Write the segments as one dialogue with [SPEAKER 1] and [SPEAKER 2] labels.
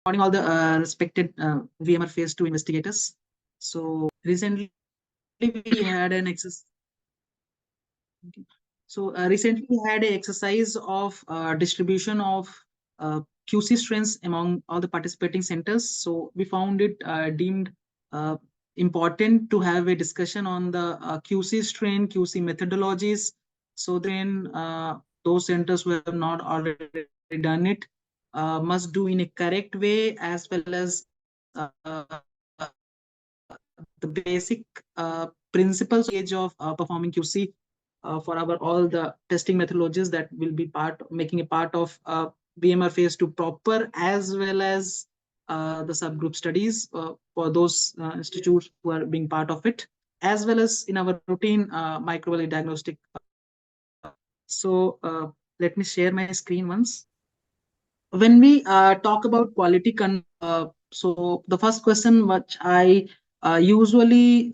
[SPEAKER 1] morning, all the respected VMR Phase 2 investigators. So recently we had an exercise. So recently we had an exercise of distribution of QC strengths among all the participating centers. So we found it deemed uh, important to have a discussion on the QC strain, QC methodologies. So then those centers who have not already done it must do in a correct way, as well as the basic principles of performing QC for our all the testing methodologies that will be making a part of VMR phase 2 proper, as well as the subgroup studies for those institutes who are being part of it, as well as in our routine microbiology diagnostic work. So let me share my screen once. When we talk about quality control, so the first question which I usually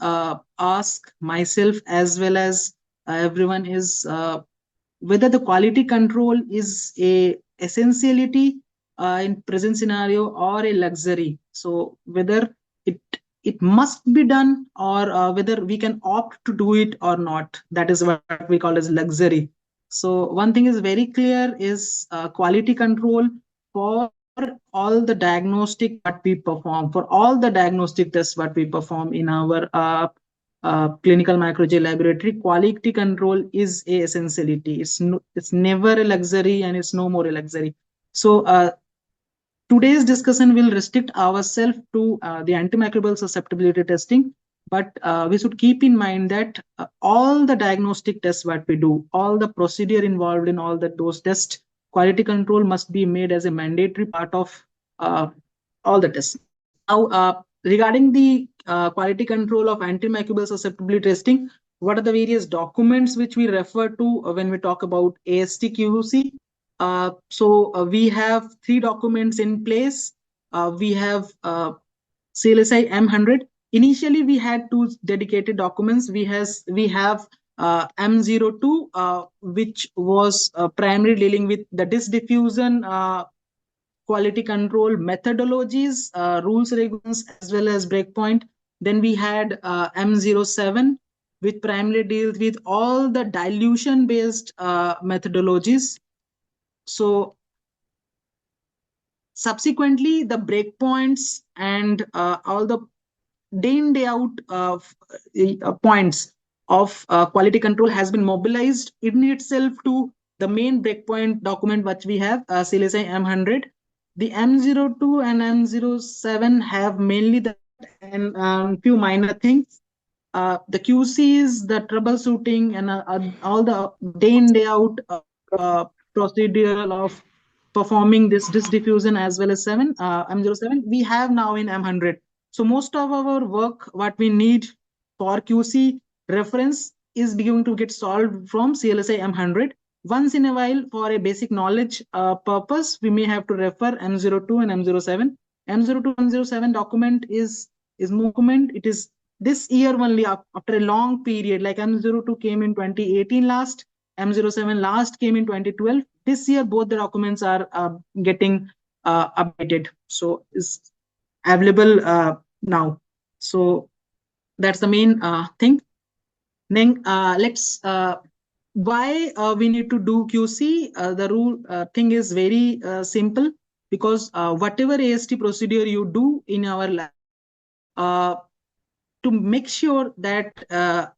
[SPEAKER 1] ask myself as well as everyone is whether the quality control is a essentiality in present scenario or a luxury. So whether it it must be done, or whether we can opt to do it or not. That is what we call as luxury. So one thing is very clear is quality control for all the diagnostic what we perform, for all the diagnostic tests what we perform in our clinical microbiology laboratory. Quality control is a essentiality. It's never a luxury, and it's no more a luxury. So today's discussion will restrict ourselves to the antimicrobial susceptibility testing, but we should keep in mind that all the diagnostic tests what we do, all the procedure involved in all those tests, quality control must be made as a mandatory part of uh, all the tests. Now, regarding the quality control of antimicrobial susceptibility testing, what are the various documents which we refer to when we talk about AST QC? So we have three documents in place. We have CLSI M100. Initially, we had two dedicated documents. We have M02, which was primarily dealing with the disk diffusion quality control methodologies, rules, regulations, as well as breakpoint. Then we had M07, which primarily deals with all the dilution based methodologies. So subsequently, the breakpoints and all the day in day out points of quality control has been mobilized in itself to the main breakpoint document which we have, CLSI M100. The M02 and M07 have mainly that and few minor things. The QCs, the troubleshooting, and all the day in day out procedural of performing this diffusion as well as M07 we have now in M100. So most of our work, what we need for QC reference, is going to get solved from CLSI M100. Once in a while, for a basic knowledge purpose, we may have to refer M02 and M07. M02 M07 document is document. It is this year only, after a long period, like M02 came in 2018 last, M07 last came in 2012. This year both the documents are getting updated, so is available now. So that's the main thing. Then let's why we need to do QC. The rule thing is very simple, because whatever AST procedure you do in our lab, uh, to make sure that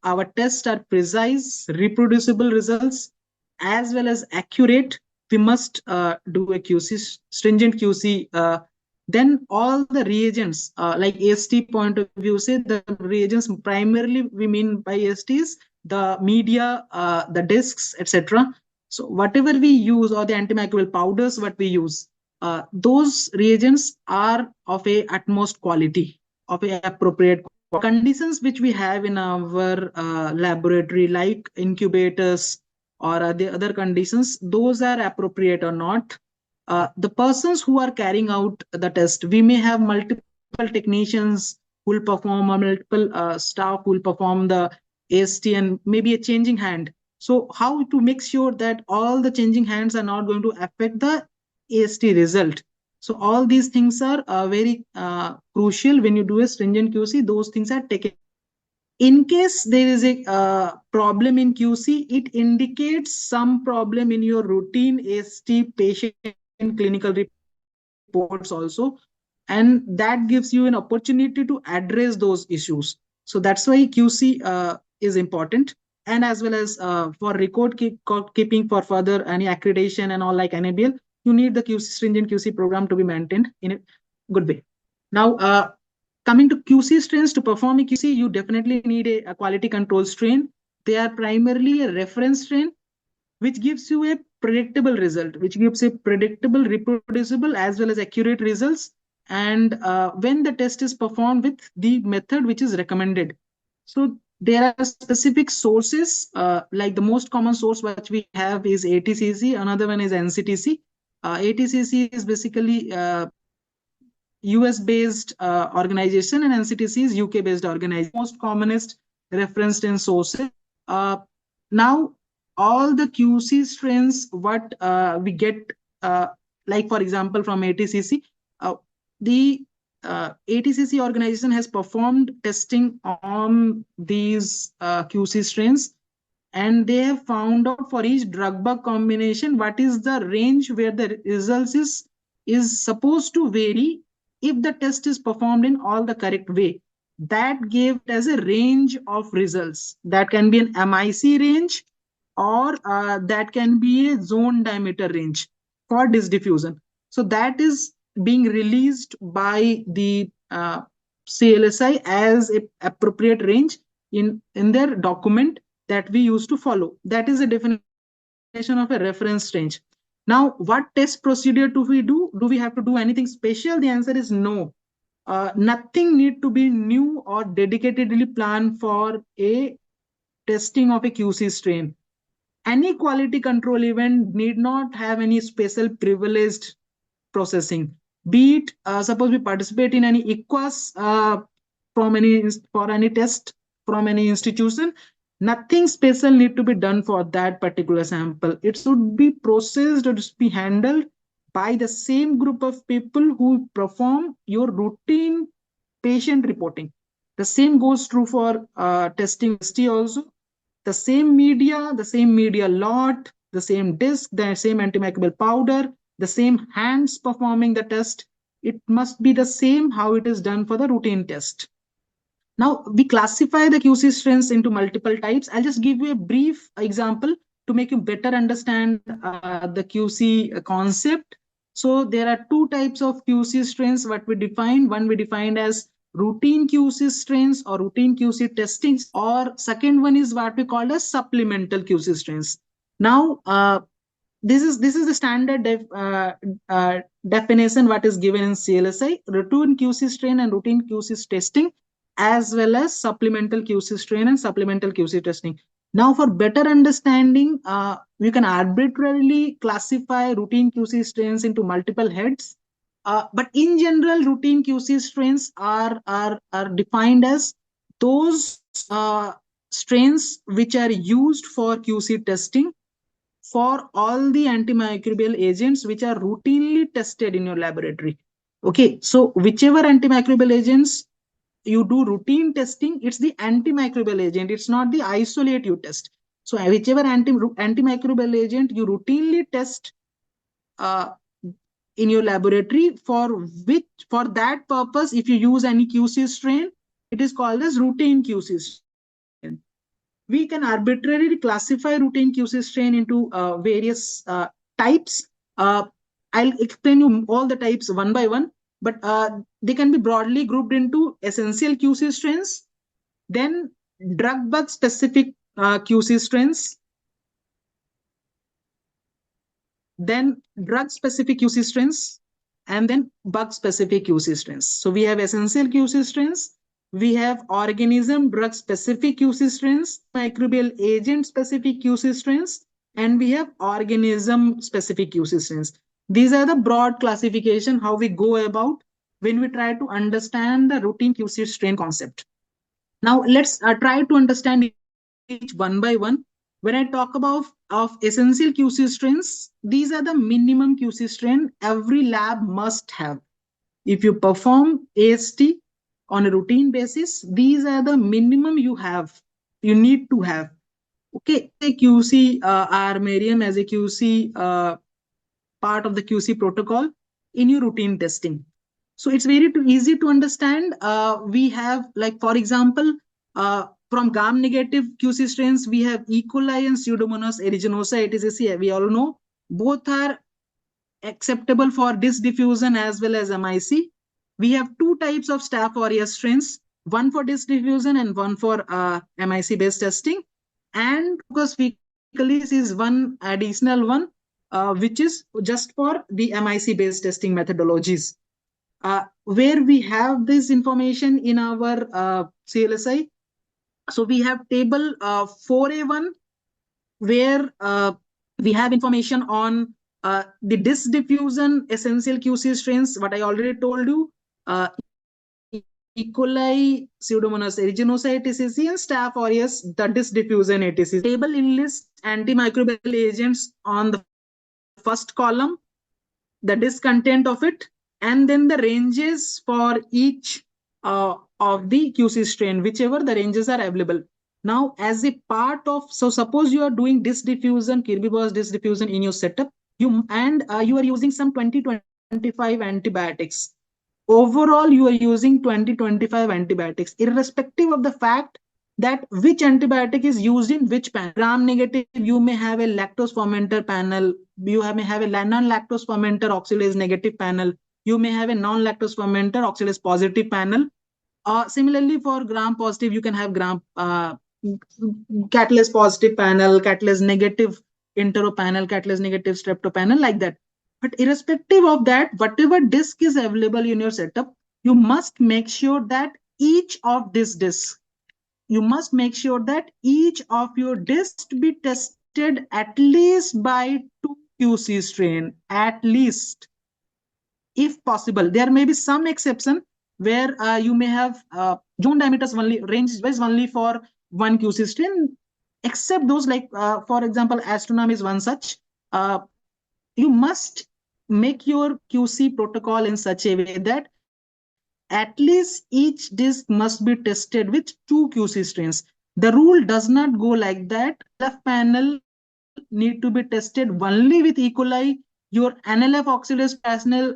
[SPEAKER 1] our tests are precise, reproducible results, as well as accurate, we must do a QC, stringent QC. Then all the reagents, like AST point of view, say the reagents primarily we mean by ASTs, the media, the discs, etc. So whatever we use, or the antimicrobial powders, what we use, those reagents are of a utmost quality, of a appropriate conditions which we have in our laboratory, like incubators or the other conditions, those are appropriate or not. The persons who are carrying out the test, we may have multiple technicians who will perform, or multiple staff who will perform the AST, and maybe a changing hand. So how to make sure that all the changing hands are not going to affect the AST result? So all these things are very crucial when you do a stringent QC. Those things are taken into account. In case there is a problem in QC, it indicates some problem in your routine AST patient clinical reports also, and that gives you an opportunity to address those issues. So that's why QC is important. And as well as for keeping for further any accreditation and all like NABL, you need the QC stringent QC program to be maintained in a good way. Now, coming to QC strains, to perform a QC, you definitely need a quality control strain. They are primarily a reference strain, which gives you a predictable result, which gives a predictable, reproducible, as well as accurate results. And when the test is performed with the method which is recommended. So there are specific sources, like the most common source which we have is ATCC, another one is NCTC. ATCC is basically US based organization, and NCTC is UK based organization. Most commonest referenced in sources. Uh, Now, all the QC strains, what we get, uh, like for example, from ATCC, the ATCC organization has performed testing on these QC strains, and they have found out for each drug bug combination what is the range where the results is supposed to vary if the test is performed in all the correct way. That gave it as a range of results. That can be an MIC range, or that can be a zone diameter range for disk diffusion. So that is being released by the CLSI as a appropriate range in their document that we used to follow. That is the definition of a reference range. Now, what test procedure do we do? Do we have to do anything special? The answer is no. Nothing need to be new or dedicatedly planned for a testing of a QC strain. Any quality control event need not have any special privileged processing. Be it suppose we participate in any EQUAS from any for any test from any institution, nothing special need to be done for that particular sample. It should be processed or be handled by the same group of people who perform your routine patient reporting. The same goes true for testing ST also. The same media lot, the same disk, the same antimicrobial powder, the same hands performing the test. It must be the same how it is done for the routine test. Now, we classify the QC strains into multiple types. I'll just give you a brief example to make you better understand the QC concept. So there are two types of QC strains what we define. One we defined as routine QC strains or routine QC testings, or second one is what we call as supplemental QC strains. Now, this is the standard definition what is given in CLSI: routine QC strain and routine QC testing, as well as supplemental QC strain and supplemental QC testing. Now, for better understanding, we can arbitrarily classify routine QC strains into multiple heads. But in general, routine QC strains are defined as those strains which are used for QC testing for all the antimicrobial agents which are routinely tested in your laboratory. Okay, so whichever antimicrobial agents you do routine testing, it's the antimicrobial agent, it's not the isolate you test. So whichever antimicrobial agent you routinely test uh, in your laboratory, for that purpose, if you use any QC strain, it is called as routine QC strain. We can arbitrarily classify routine QC strain into various types. I'll explain you all the types one by one, but they can be broadly grouped into essential QC strains, then drug bug specific QC strains, then drug specific QC strains, and then bug specific QC strains. So we have essential QC strains, we have organism drug specific QC strains, microbial agent specific QC strains, and we have organism specific QC strains. These are the broad classification how we go about when we try to understand the routine QC strain concept. Now let's try to understand each one by one. When I talk about of essential QC strains, these are the minimum QC strain every lab must have. If you perform AST on a routine basis, these are the minimum you need to have. Okay, a QC armarium as a QC part of the QC protocol in your routine testing. So it's very easy to understand. We have, like, for example, from gram negative QC strains, we have E. coli and Pseudomonas aeruginosa etc. We all know both are acceptable for disk diffusion as well as MIC. We have two types of Staph aureus strains, one for disk diffusion and one for MIC based testing. And because fecalis is one additional one, which is just for the MIC based testing methodologies. Where we have this information in our CLSI. So we have table 4A1, where we have information on the disk diffusion essential QC strains, what I already told you, E. coli, Pseudomonas aeruginosa ATCC, and Staph aureus, the disk diffusion ATCC. Table enlists antimicrobial agents on the first column, the disk content of it, and then the ranges for each of the QC strain, whichever the ranges are available. Now, as a part of, so suppose you are doing disk diffusion, Kirby Boss disk diffusion in your setup, you are using some 20-25 antibiotics. Overall, you are using 20-25 antibiotics, irrespective of the fact that which antibiotic is used in which panel. Gram negative, you may have a lactose fermenter panel, may have a non-lactose fermenter oxidase negative panel, you may have a non-lactose fermenter oxidase positive panel. Similarly, for gram positive, you can have gram catalase positive panel, catalase negative entero panel, catalase negative strepto panel, like that. But irrespective of that, whatever disk is available in your setup, you must make sure that each of this disk, you must make sure that each of your disks be tested at least by 2 QC strain, at least, if possible. There may be some exception where you may have zone diameters only, range is only for 1 QC strain, except those like, for example, Astronome is one such. You must make your QC protocol in such a way that at least each disk must be tested with 2 QC strains. The rule does not go like that. NLF panel need to be tested only with E. coli. Your NLF oxidase panel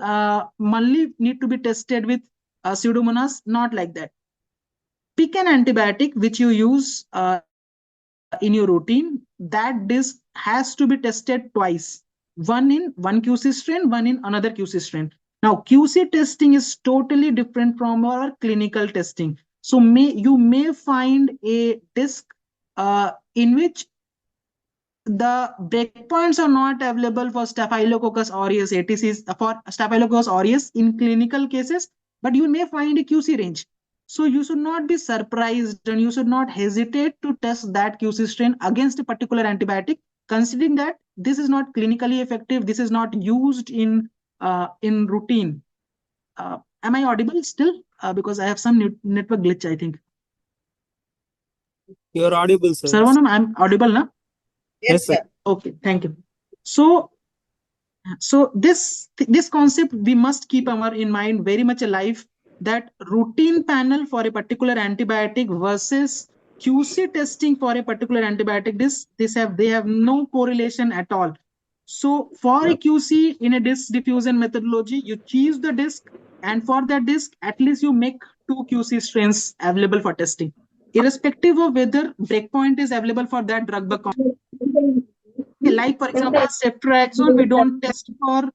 [SPEAKER 1] only need to be tested with Pseudomonas, not like that. Pick an antibiotic which you use in your routine. That disk has to be tested twice, one in 1 QC strain, one in another QC strain. Now, QC testing is totally different from our clinical testing. So you may find a disk in which the breakpoints are not available for Staphylococcus aureus ATCs, for Staphylococcus aureus in clinical cases, but you may find a QC range. So you should not be surprised and you should not hesitate to test that QC strain against a particular antibiotic, considering that this is not clinically effective, this is not used in routine. Am I audible still? Because I have some network glitch, I think.
[SPEAKER 2] You're audible, sir.
[SPEAKER 1] Sarvanam, I'm audible now?
[SPEAKER 2] Yes, sir.
[SPEAKER 1] Okay, thank you. So this concept we must keep our in mind very much alive, that routine panel for a particular antibiotic versus QC testing for a particular antibiotic, they have no correlation at all. So for a QC in a disk diffusion methodology, you choose the disk, and for that disk, at least you make 2 QC strains available for testing, irrespective of whether breakpoint is available for that drug. Like, for example, ceftriaxone, we don't test for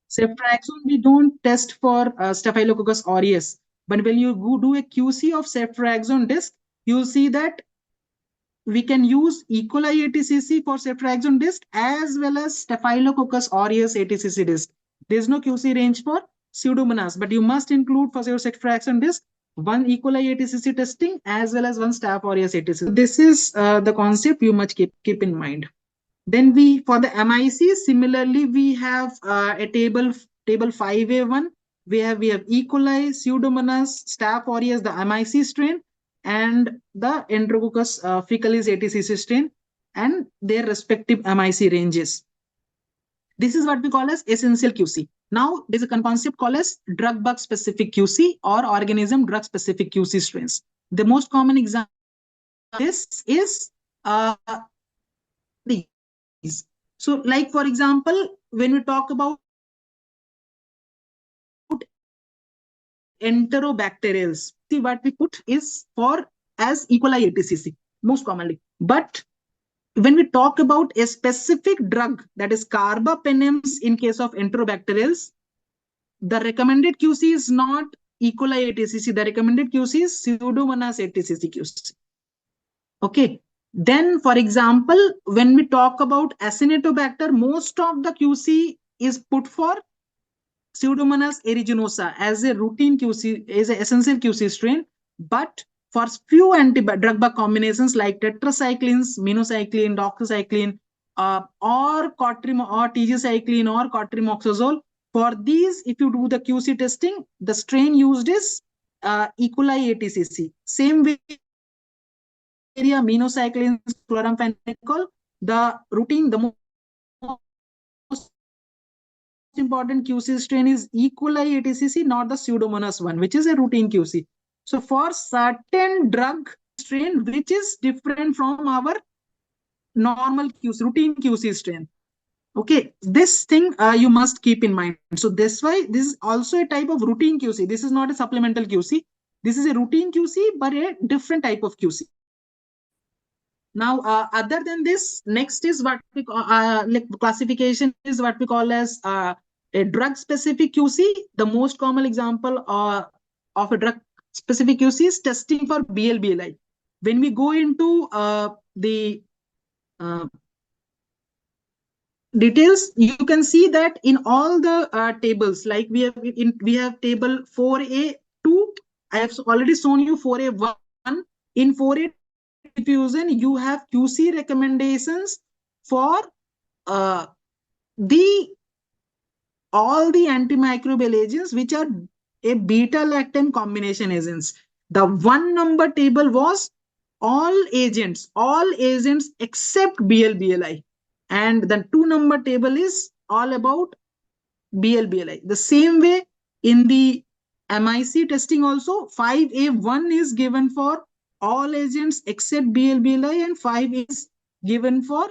[SPEAKER 1] ceftriaxone, we don't test for Staphylococcus aureus. But when you do a QC of ceftriaxone disk, you'll see that we can use E. coli ATCC for ceftriaxone disk as well as Staphylococcus aureus ATCC disk. There's no QC range for Pseudomonas, but you must include for your ceftriaxone disk one E. coli ATCC testing as well as one Staph aureus ATCC. This is the concept you must keep in mind. Then for the MIC, similarly, we have a table 5A1, where we have E. coli, Pseudomonas, Staph aureus, the MIC strain, and the Enterococcus faecalis 80cc strain and their respective MIC ranges. This is what we call as essential QC. Now, there's a concept called as drug bug specific QC or organism drug specific QC strains. The most common example of this is these. So, like for example, when we talk about enterobacterials, see what we put is for as E. coli 80cc most commonly. But when we talk about a specific drug, that is carbapenems in case of enterobacterials, the recommended QC is not E. coli 80cc. The recommended QC is Pseudomonas 80cc QC. Okay. Then, for example, when we talk about Acinetobacter, most of the QC is put for Pseudomonas aeruginosa as a routine QC, as an essential QC strain. But for few drug bug combinations like tetracyclines, minocycline, doxycycline, or TGcycline or cotrimoxazole, for these, if you do the QC testing, the strain used is E. coli 80cc. Same way, minocycline, chloramphenicol, the routine, the most important QC strain is E. coli 80cc, not the Pseudomonas one, which is a routine QC. So for certain drug strain, which is different from our normal QC, routine QC strain. Okay, this thing you must keep in mind. So that's why this is also a type of routine QC. This is not a supplemental QC. This is a routine QC, but a different type of QC. Now, other than this, next is what we call, like classification is what we call as a drug-specific QC. The most common example of a drug-specific QC is testing for BLBLI. When we go into the details, you can see that in all the tables, like we have table 4A2. I have already shown you 4A1. In 4A diffusion, you have QC recommendations for the all the antimicrobial agents which are a beta-lactam combination agents. The 1 number table was all agents except BLBLI, and the 2 number table is all about BLBLI. The same way in the MIC testing also, 5A1 is given for all agents except BLBLI, and 5 is given for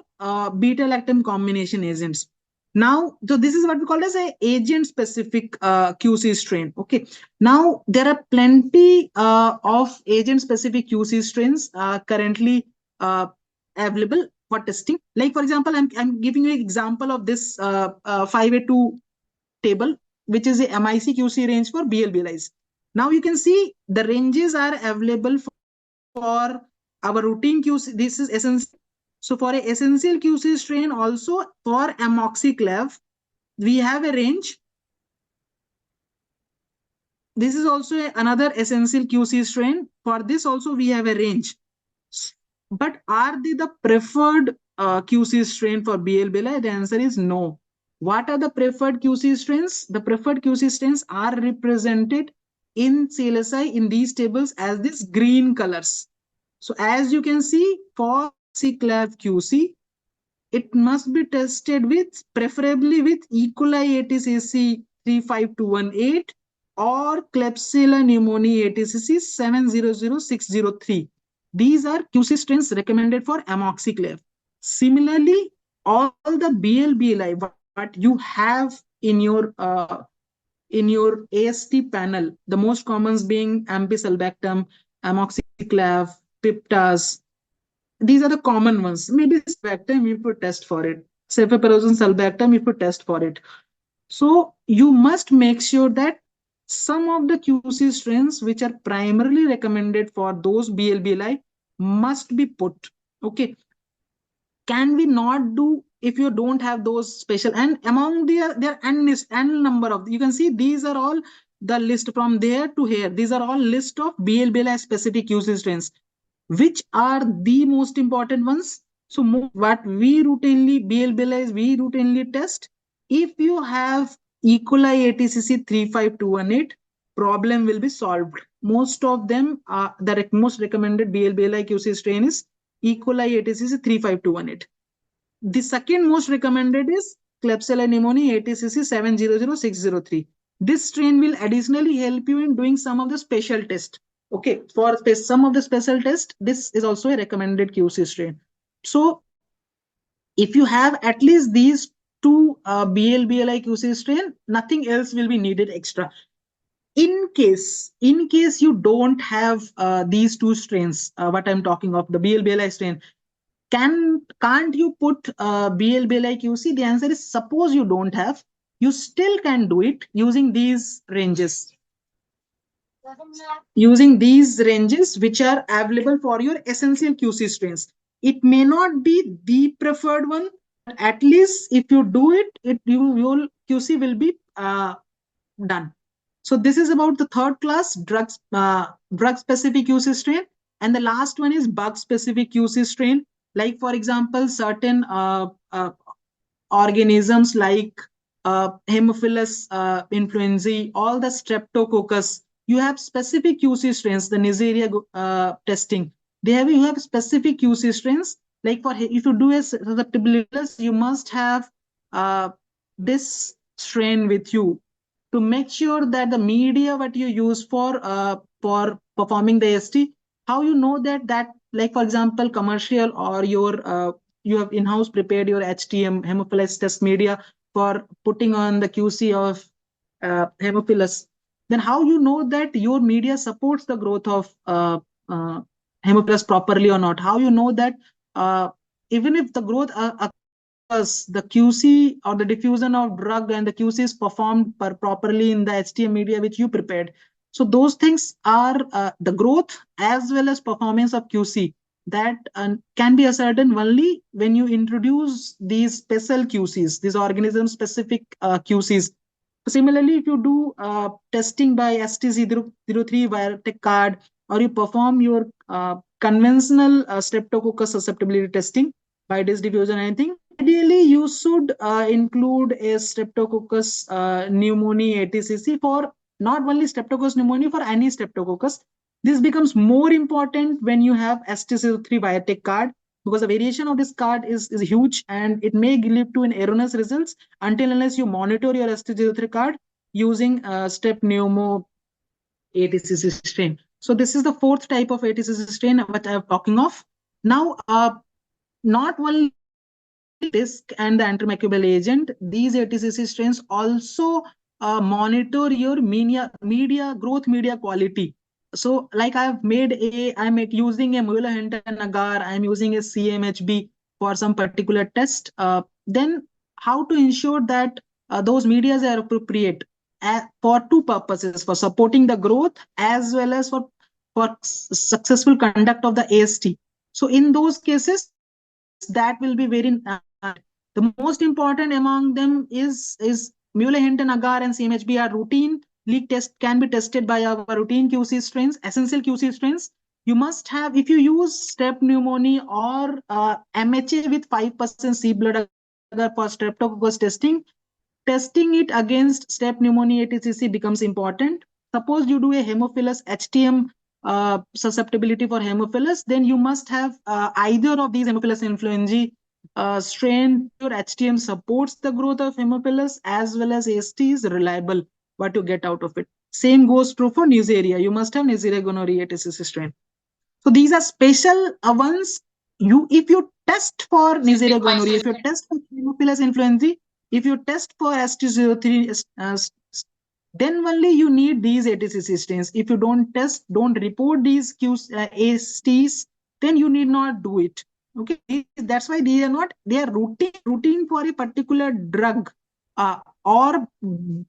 [SPEAKER 1] beta-lactam combination agents. Now, so this is what we call as a agent-specific QC strain. Okay. Now, there are plenty of agent-specific QC strains currently available for testing. Like, for example, I'm giving you an example of this 5A2 table, which is a MIC QC range for BLBLIs. Now, you can see the ranges are available for our routine QC. This is essential. So for a essential QC strain, also for amoxiclav, we have a range. This is also another essential QC strain. For this also we have a range. But are they the preferred QC strain for BLBLI? The answer is no. What are the preferred QC strains? The preferred QC strains are represented in CLSI in these tables as these green colors. So as you can see, for amoxiclav QC, it must be tested with preferably with E. coli 80cc 35218 or Klebsiella pneumoniae 80cc 700603. These are QC strains recommended for amoxiclav. Similarly, all the BLBLI what you have in your AST panel, the most commons being ampicillobactam, amoxiclav, piptas. These are the common ones. Maybe sulbactam if you test for it. Cephalosporin sulbactam if you test for it. So you must make sure that some of the QC strains which are primarily recommended for those BLBLI must be put. Okay. Can we not do if you don't have those special? And among their n number of, you can see these are all the list from there to here. These are all list of BLBLI specific QC strains. Which are the most important ones? So what we routinely BLBLIs we routinely test. If you have E. coli 80cc 35218, problem will be solved. most of them are most recommended BLBLI QC strain is E. coli ATCC 35218. The second most recommended is Klebsiella pneumoniae ATCC 700603. This strain will additionally help you in doing some of the special tests. Okay, for some of the special tests, this is also a recommended QC strain. So if you have at least these two BLBLI QC strain, nothing else will be needed extra. In case you don't have these two strains, what I'm talking of, the BLBLI strain, can't you put BLBLI QC? The answer is, suppose you don't have, you still can do it using these ranges which are available for your essential QC strains. It may not be the preferred one, but at least if you do it, your QC will be done. So this is about the third class, drug specific QC strain, and the last one is bug specific QC strain. Like for example, certain organisms like Haemophilus influenzae, all the Streptococcus. You have specific QC strains, the Neisseria testing. You have specific QC strains. Like for if you do a susceptibility test, you must have this strain with you to make sure that the media what you use for performing the ST, how you know that like for example commercial or your you have in-house prepared your HTM Haemophilus test media for putting on the QC of Haemophilus, then how you know that your media supports the growth of uh, Haemophilus properly or not? How you know that uh, even if the growth occurs, the QC or the diffusion of drug and the QC is performed properly in the HTM media which you prepared. So those things are the growth as well as performance of QC that can be ascertained only when you introduce these special QCs, these organism specific QCs. Similarly, if you do testing by ST003 biotech card, or you perform your conventional streptococcus susceptibility testing by this diffusion, anything, ideally you should include a streptococcus pneumoniae ATCC for not only streptococcus pneumoniae, for any streptococcus. This becomes more important when you have ST03 biotech card, because the variation of this card is huge and it may lead to an erroneous results until unless you monitor your ST03 card using strep pneumo ATCC strain. So this is the fourth type of ATCC strain what I'm talking of. Now, not only disk and the antimicrobial agent, these ATCC strains also monitor your media growth media quality. So like I'm using a Mueller-Hinton agar, I'm using a CMHB for some particular test. Then how to ensure that those medias are appropriate for two purposes: for supporting the growth as well as for successful conduct of the AST. So in those cases, that will be very the most important among them is Mueller-Hinton agar and CMHB are routine leak test, can be tested by our routine QC strains, essential QC strains. You must have, if you use strep pneumonia or MHA with 5% C blood agar for streptococcus testing it against strep pneumonia ATCC becomes important. Suppose you do a Haemophilus HTM susceptibility for Haemophilus, then you must have either of these Haemophilus influenzae strain. Your HTM supports the growth of Haemophilus as well as AST is reliable. What you get out of it. Same goes true for Neisseria. You must have Neisseria gonorrhea ATCC strain. So these are special ones. If you test for Neisseria gonorrhea, if you test for Haemophilus influenzae, if you test for ST03, then only you need these ATCC strains. If you don't test, don't report these ASTs, then you need not do it. Okay, that's why they are routine for a particular drug or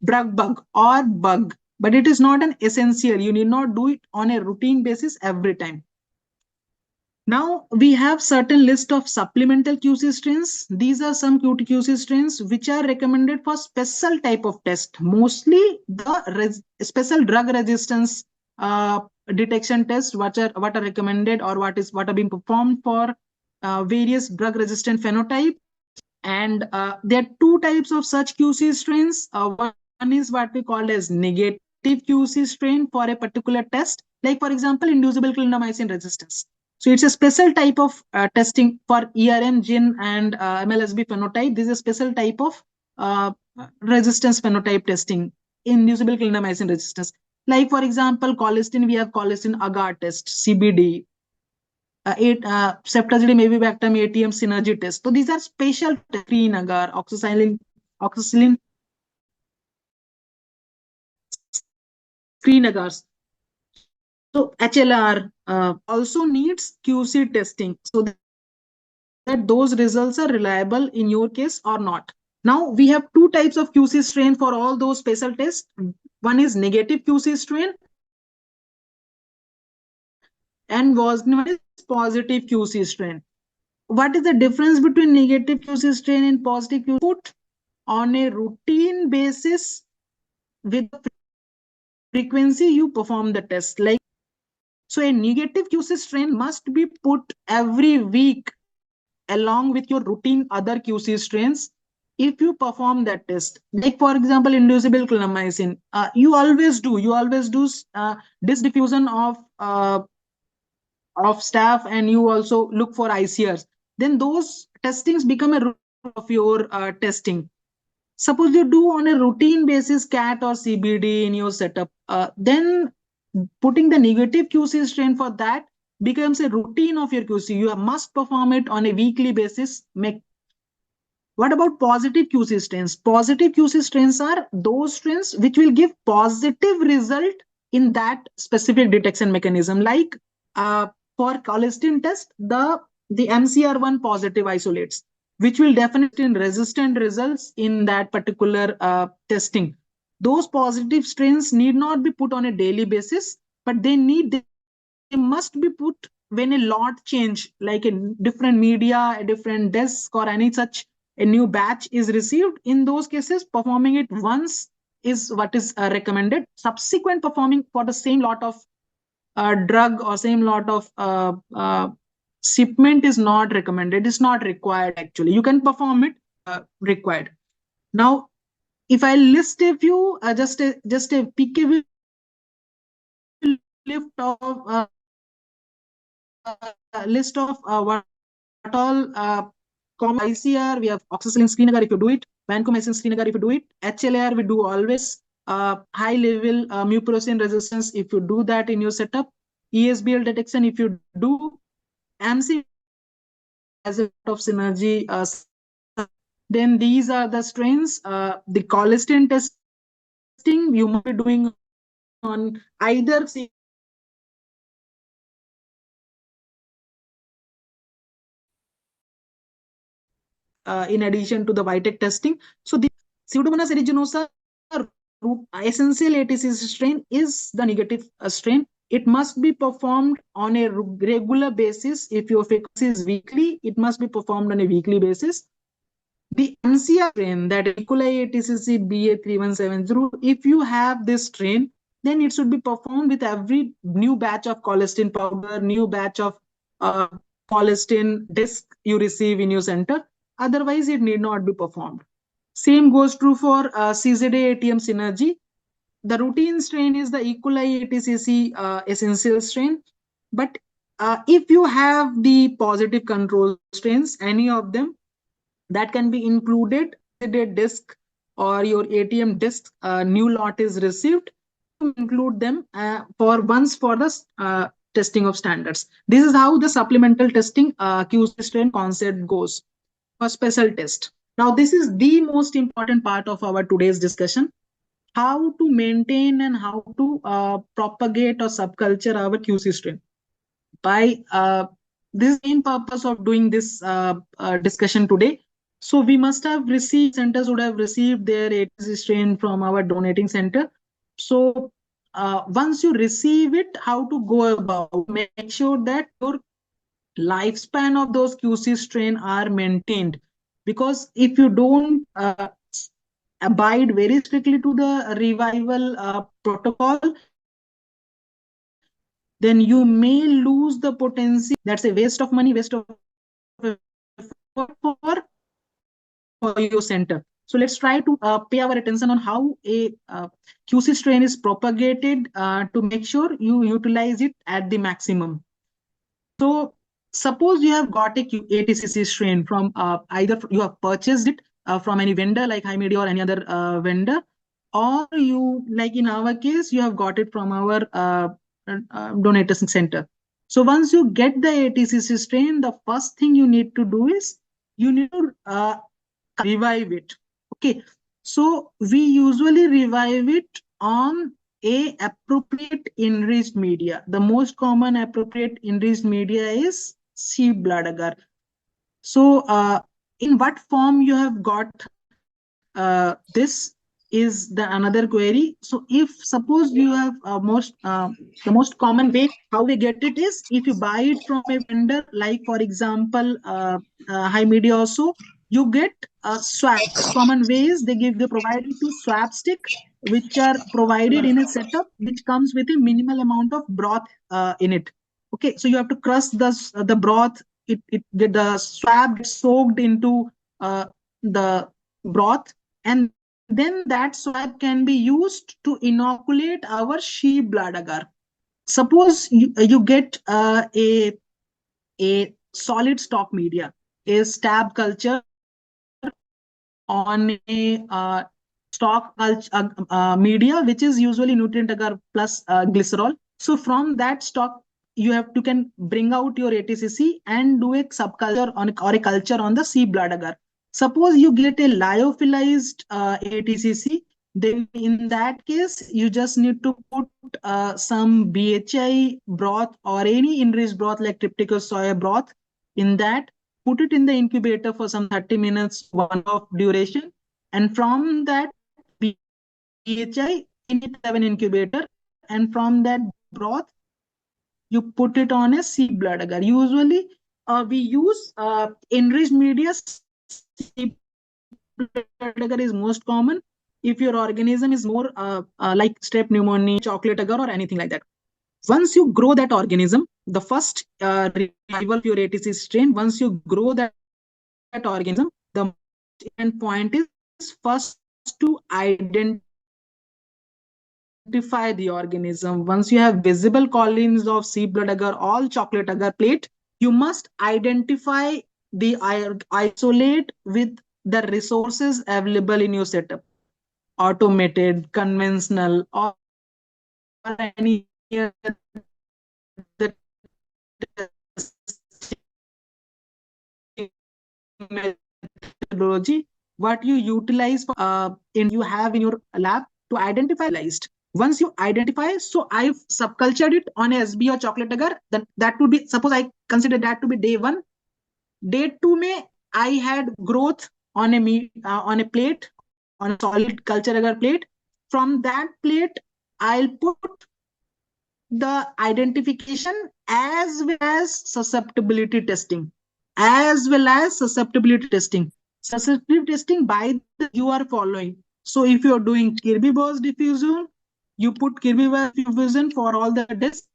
[SPEAKER 1] drug bug or bug, but it is not an essential. You need not do it on a routine basis every time. Now we have certain list of supplemental QC strains. These are some QC strains which are recommended for special type of test, mostly the special drug resistance detection tests, what are recommended or what are being performed for various drug resistant phenotype. And there are two types of such QC strains. One is what we call as negative QC strain for a particular test, like for example, inducible clindamycin resistance. So it's a special type of testing for ERM gene and MLSB phenotype. This is a special type of uh, resistance phenotype testing, inducible clindamycin resistance. Like for example, colistin, we have colistin agar test, CBD, ceftazidime avibactam ATM synergy test. So these are special screen agar, oxacillin screen agars. So HLR also needs QC testing so that those results are reliable in your case or not. Now we have two types of QC strain for all those special tests. One is negative QC strain and one is positive QC strain. What is the difference between negative QC strain and positive QC strain? If you put on a routine basis with the frequency you perform the test, like so a negative QC strain must be put every week along with your routine other QC strains if you perform that test. Like for example, inducible clindamycin, you always do disk diffusion of staff, and you also look for ICRs. Then those testings become a routine part of your testing. Suppose you do on a routine basis CAT or CBD in your setup, then putting the negative QC strain for that becomes a routine of your QC. You must perform it on a weekly basis. What about positive QC strains? Positive QC strains are those strains which will give positive result in that specific detection mechanism. Like uh, for colistin test, the MCR1 positive isolates, which will definitely in resistant results in that particular testing. Those positive strains need not be put on a daily basis, but they must be put when a lot change, like a different media, a different desk, or any such a new batch is received. In those cases, performing it once is what is recommended. Subsequent performing for the same lot of drug or same lot of shipment is not recommended. It's not required actually. You can perform it required. Now, if I list a few, just a PK lift of list of what all common ICR. We have oxacillin screen agar if you do it, vancomycin screen agar if you do it, HLAR we do always, high level mupirocin resistance if you do that in your setup, ESBL detection if you do, MCV detection as a part of synergy setup. Then these are the strains. The colistin testing you must be doing on either CBD or in addition to the Vitek testing. So the Pseudomonas aeruginosa essential ATC strain is the negative strain. It must be performed on a regular basis. If your frequency is weekly, it must be performed on a weekly basis. The MCR strain, that E. coli ATCC BA3170, if you have this strain, then it should be performed with every new batch of colistin powder, new batch of uh, colistin disc you receive in your center. Otherwise, it need not be performed. Same goes true for CZA ATM synergy. The routine strain is the E. coli ATCC essential strain. But if you have the positive control strains, any of them, that can be included CZA disk or your ATM disk new lot is received, you include them for once for the testing of standards. This is how the supplemental testing QC strain concept goes for special test. Now this is the most important part of our today's discussion: how to maintain and how to propagate or subculture our QC strain. By this main purpose of doing this discussion today, so we must have received, centers would have received their ATC strain from our donating center. So once you receive it, how to go about make sure that your lifespan of those QC strain are maintained. Because if you don't abide very strictly to the revival protocol, then you may lose the potency. That's a waste of money, waste of effort for your center. So this is the main purpose of doing this discussion. So let's try to pay our attention on how a QC strain is propagated to make sure you utilize it at the maximum. So suppose you have got a ATCC strain from either you have purchased it from any vendor like High Media or any other vendor, or you, like in our case, you have got it from our donation center. So once you get the ATCC strain, the first thing you need to do is you need to revive it. Okay, so we usually revive it on a appropriate enriched media. The most common appropriate enriched media is sheep blood agar. So in what form you have got this is the another query. So if suppose you have the most common way how we get it is if you buy it from a vendor, like for example High Media also, you get swabs. Common ways they provide you two swab stick which are provided in a setup which comes with a minimal amount of broth in it. Okay, so you have to crush the broth. The swab gets soaked into the broth, and then that swab can be used to inoculate our sheep blood agar. Suppose you get a solid stock media, a stab culture on a media which is usually nutrient agar plus glycerol. So from that stock you have to can bring out your ATCC and do a subculture on or a culture on the sea blood agar. Suppose you get a lyophilized ATCC, then in that case you just need to put some BHI broth or any enriched broth like trypticus soya broth in that, put it in the incubator for some 30 minutes, 1 hour of duration. And from that BHI, we need to have an incubator. And from that broth, you put it on a sea blood agar. Usually, we use enriched media. Sea blood agar is most common. If your organism is more like strep pneumoniae, chocolate agar, or anything like that. Once you grow that organism, the first revival of your ATC strain, once you grow that organism, the most important point is first to identify the organism. Once you have visible colonies of sea blood agar, all chocolate agar plate, you must identify the isolate with the resources available in your setup. Automated, conventional, or any other methodology what you utilize for in you have in your lab to identify once you identify. So I've subcultured it on SB or chocolate agar, then that would be, suppose I consider that to be day one. Day 2 may I had growth on on a plate, on a solid culture agar plate. From that plate I'll put the identification as well as susceptibility testing. As well as susceptibility testing. Susceptibility testing by the you are following. So if you're doing Kirby Bose diffusion, you put Kirby Bose diffusion for all the discs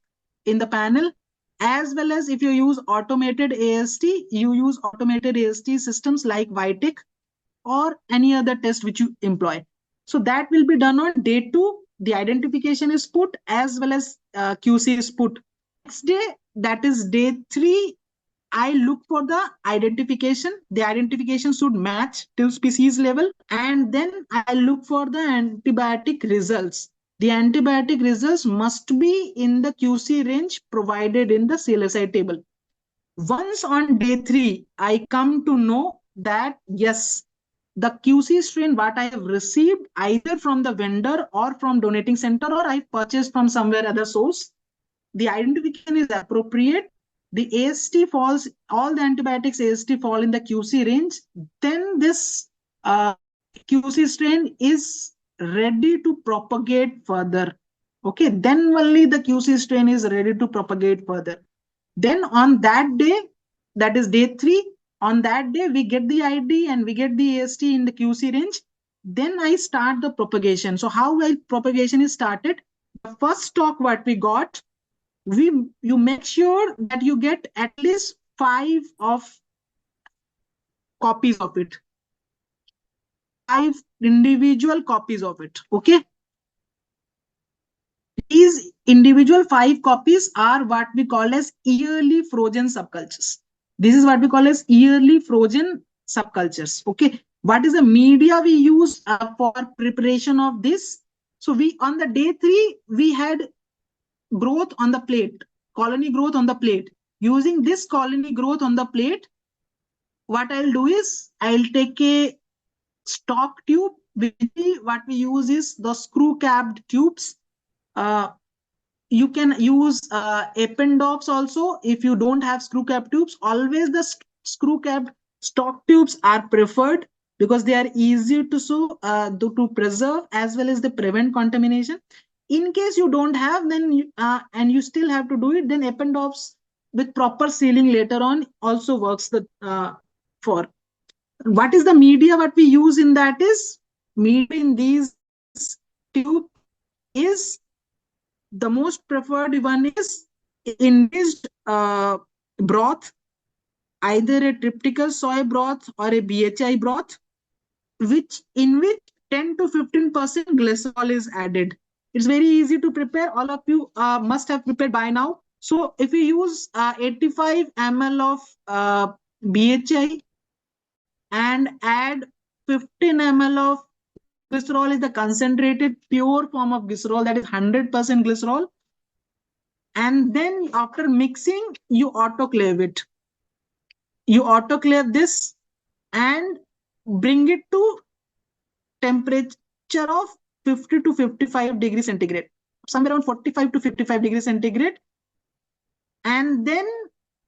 [SPEAKER 1] in the panel. As well as if you use automated AST, you use automated AST systems like Vitek or any other test which you employ. So that will be done on day 2. The identification is put as well as QC is put. Next day, that is day 3, I look for the identification. The identification should match till species level. And then I look for the antibiotic results. The antibiotic results must be in the QC range provided in the CLSI table. Once on day 3, I come to know that yes, the QC strain what I have received either from the vendor or from donating center or I purchased from somewhere other source, the identification is appropriate. The AST falls, all the antibiotics AST fall in the QC range. Then this QC strain is ready to propagate further. Okay, then only the QC strain is ready to propagate further. Then on that day, that is day 3, on that day, we get the ID and we get the AST in the QC range. Then I start the propagation. So how well propagation is started? The first stock what we got, you make sure that you get at least 5 of copies of it. 5 individual copies of it. Okay. These individual 5 copies are what we call as yearly frozen subcultures. This is what we call as yearly frozen subcultures. Okay. What is the media we use for preparation of this? So we on the day 3 we had growth on the plate, colony growth on the plate. Using this colony growth on the plate, what I'll do is I'll take a stock tube. What we use is the screw capped tubes. You can use Ependops also if you don't have screw cap tubes. Always the screw capped stock tubes are preferred because they are easy to to preserve as well as they prevent contamination. In case you don't have, then and you still have to do it, then Ependops with proper sealing later on also works the for. What is the media what we use in that is media in these tube is the most preferred one is enriched broth, either a tryptical soy broth or a BHI broth, which 10 to 15% glycerol is added. It's very easy to prepare. All of you must have prepared by now. So if you use 85 ml of BHI and add 15 ml of glycerol, is the concentrated pure form of glycerol, that is 100% glycerol. And then after mixing, you autoclave it. You autoclave this and bring it to temperature of 50 to 55 degrees centigrade, somewhere around 45 to 55 degrees centigrade. And then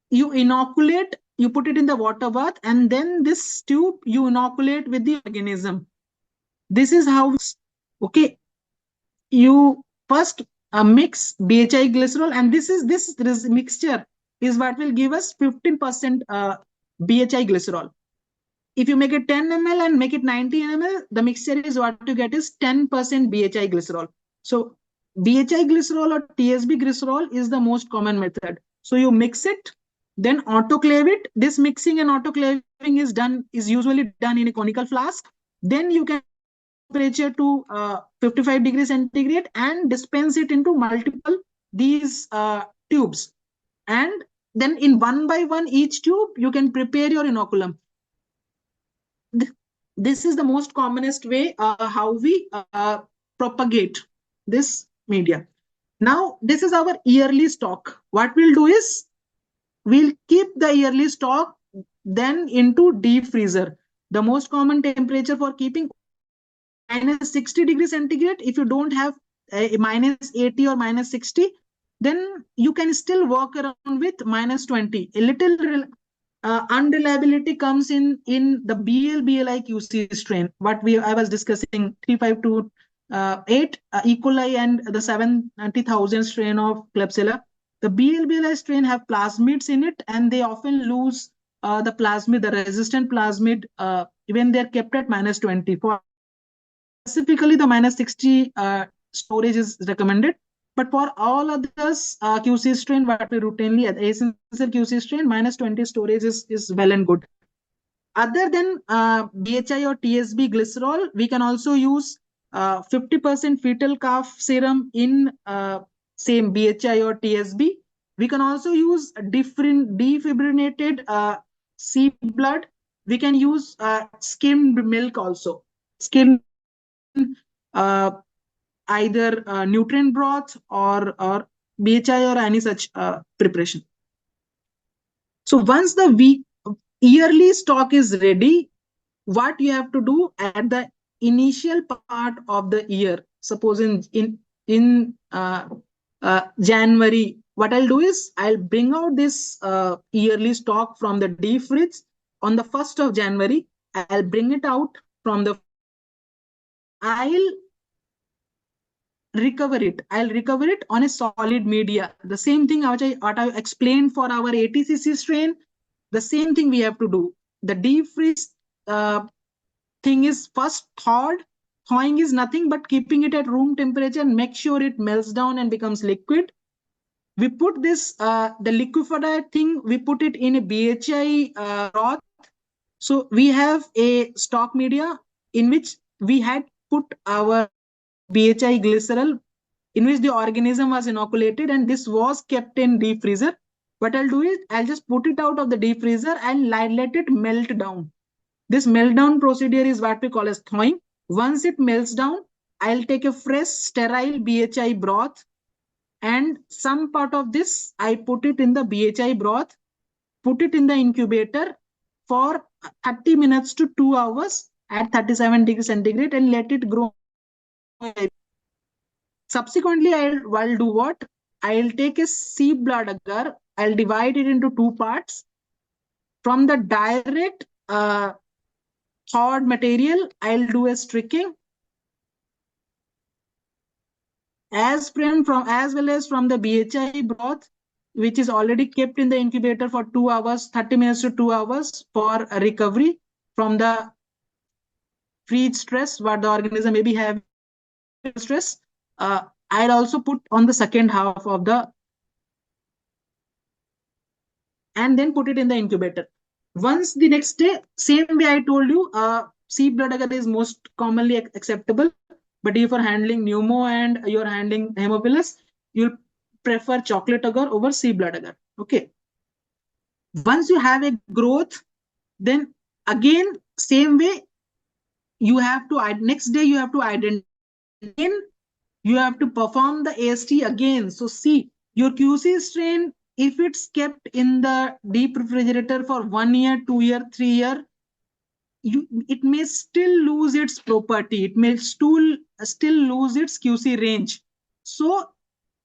[SPEAKER 1] you inoculate, you put it in the water bath, and then this tube you inoculate with the organism. This is how, okay, you first mix BHI glycerol, and this mixture is what will give us 15% BHI glycerol. If you make it 10 ml and make it 90 ml, the mixture is what you get is 10% BHI glycerol. So BHI glycerol or TSB glycerol is the most common method. So you mix it, then autoclave it. This mixing and autoclaving is usually done in a conical flask. Then you can temperature to 55 degrees centigrade and dispense it into multiple these tubes. And then in one by one each tube, you can prepare your inoculum. This is the most commonest way how we propagate this media. Now, this is our yearly stock. What we'll do is we'll keep the yearly stock then into deep freezer. The most common temperature for keeping minus 60 degrees centigrade. If you don't have a minus 80 or minus 60, then you can still work around with minus 20. A little unreliability comes in the BL-BLI QC strain. What I was discussing 352 E. coli and the 70,000 strain of Klebsiella. The BL-BLI strain have plasmids in it, and they often lose the plasmid, the resistant plasmid, when they're kept at minus 20. For specifically, the minus 60 storage is recommended. But for all others, QC strain, what we routinely at essential QC strain, minus 20 storage is well and good. Other than BHI or TSB glycerol, we can also use 50% fetal calf serum in same BHI or TSB. We can also use different defibrinated sea blood. We can use skimmed milk also. Skimmed uh, either nutrient broth or BHI or any such preparation. So once the yearly stock is ready, what you have to do at the initial part of the year, suppose in January, what I'll do is I'll bring out this yearly stock from the deep fridge on the 1st of January. I'll bring it out from the I'll recover it. I'll recover it on a solid media. The same thing what I explained for our 80cc strain, the same thing we have to do. The deep freeze thing is first thawed. Thawing is nothing but keeping it at room temperature and make sure it melts down and becomes liquid. We put this, the liquefied thing, we put it in a BHI broth. So we have a stock media. in which we had put our BHI glycerol, in which the organism was inoculated, and this was kept in deep freezer. What I'll do is I'll just put it out of the deep freezer and let it melt down. This meltdown procedure is what we call as thawing. Once it melts down, I'll take a fresh sterile BHI broth, and some part of this I put it in the BHI broth, put it in the incubator for 30 minutes to 2 hours at 37 degrees centigrade and let it grow. Subsequently, I'll do what? I'll take a sea blood agar, I'll divide it into two parts. From the direct thawed material, I'll do a streaking. As well as from the BHI broth, which is already kept in the incubator for 2 hours, 30 minutes to 2 hours for a recovery from the freeze stress what the organism may be having stress. I'll also put on the second half of the and then put it in the incubator. Once the next day, same way I told you, sea blood agar is most commonly acceptable. But if you're handling pneumo and you're handling hemophilus, you'll prefer chocolate agar over sea blood agar. Okay. Once you have a growth, then again, same way, you have to, next day, you have to identify, you have to perform the AST again. So see, your QC strain, if it's kept in the deep refrigerator for 1 year, 2 year, 3 year, it may still lose its property. It may still lose its QC range. So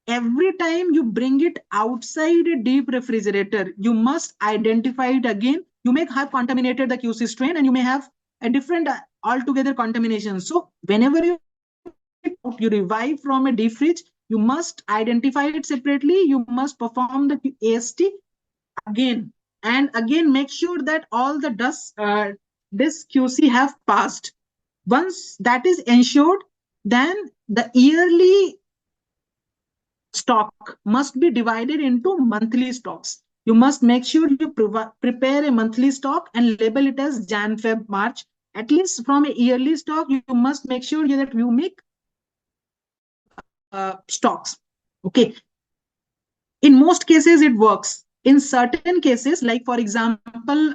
[SPEAKER 1] every time you bring it outside a deep refrigerator, you must identify it again. You may have contaminated the QC strain and you may have a different altogether contamination. So whenever you revive from a deep fridge, you must identify it separately. You must perform the AST again and again. Make sure that all the this QC have passed. Once that is ensured, then the yearly stock must be divided into monthly stocks. You must make sure you prepare a monthly stock and label it as Jan, Feb, March. At least from a yearly stock, you must make sure that you make stocks. Okay. In most cases, it works. In certain cases, like for example,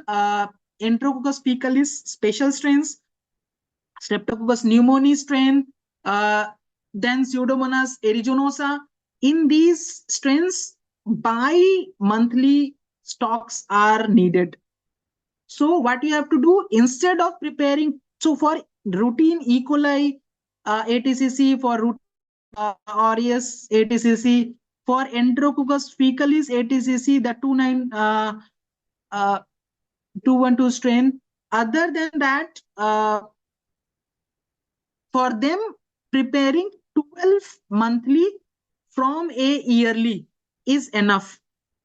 [SPEAKER 1] Enterococcus faecalis special strains, Streptococcus pneumoniae strain, then Pseudomonas aeruginosa. In these strains, bi-monthly stocks are needed. So what you have to do instead of preparing, so for routine E. coli ATCC, for routine aureus ATCC, for Enterococcus faecalis ATCC, the 212 strain. Other than that, for them, preparing 12 monthly from a yearly is enough.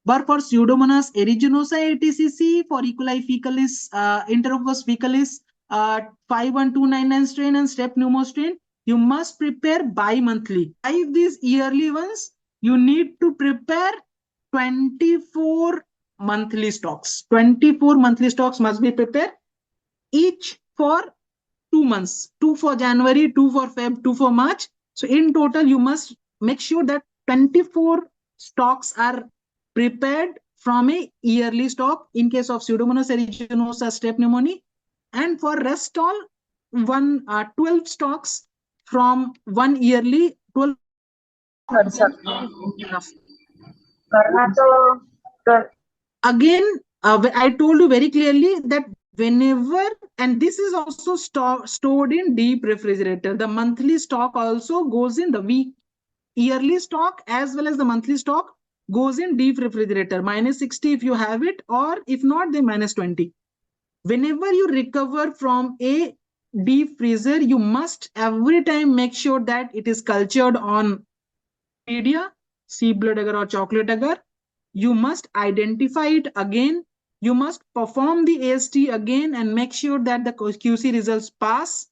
[SPEAKER 1] But for Pseudomonas aeruginosa ATCC, for E. coli faecalis, Enterococcus faecalis, 51299 strain and Strep pneumo strain, you must prepare bi-monthly. 5 these yearly ones, you need to prepare 24 monthly stocks. 24 monthly stocks must be prepared, each for 2 months, 2 for January, 2 for Feb, 2 for March. So in total, you must make sure that 24 stocks are prepared from a yearly stock in case of Pseudomonas aeruginosa strep pneumoniae, and for rest all 12 stocks from one yearly 12 enough. Again, I told you very clearly that whenever, and this is also stored in deep refrigerator, the monthly stock also goes in the week. Yearly stock as well as the monthly stock goes in deep refrigerator, -60 if you have it, or if not, then -20. Whenever you recover from a deep freezer, you must every time make sure that it is cultured on media, sea blood agar or chocolate agar. You must identify it again. You must perform the AST again and make sure that the QC results pass,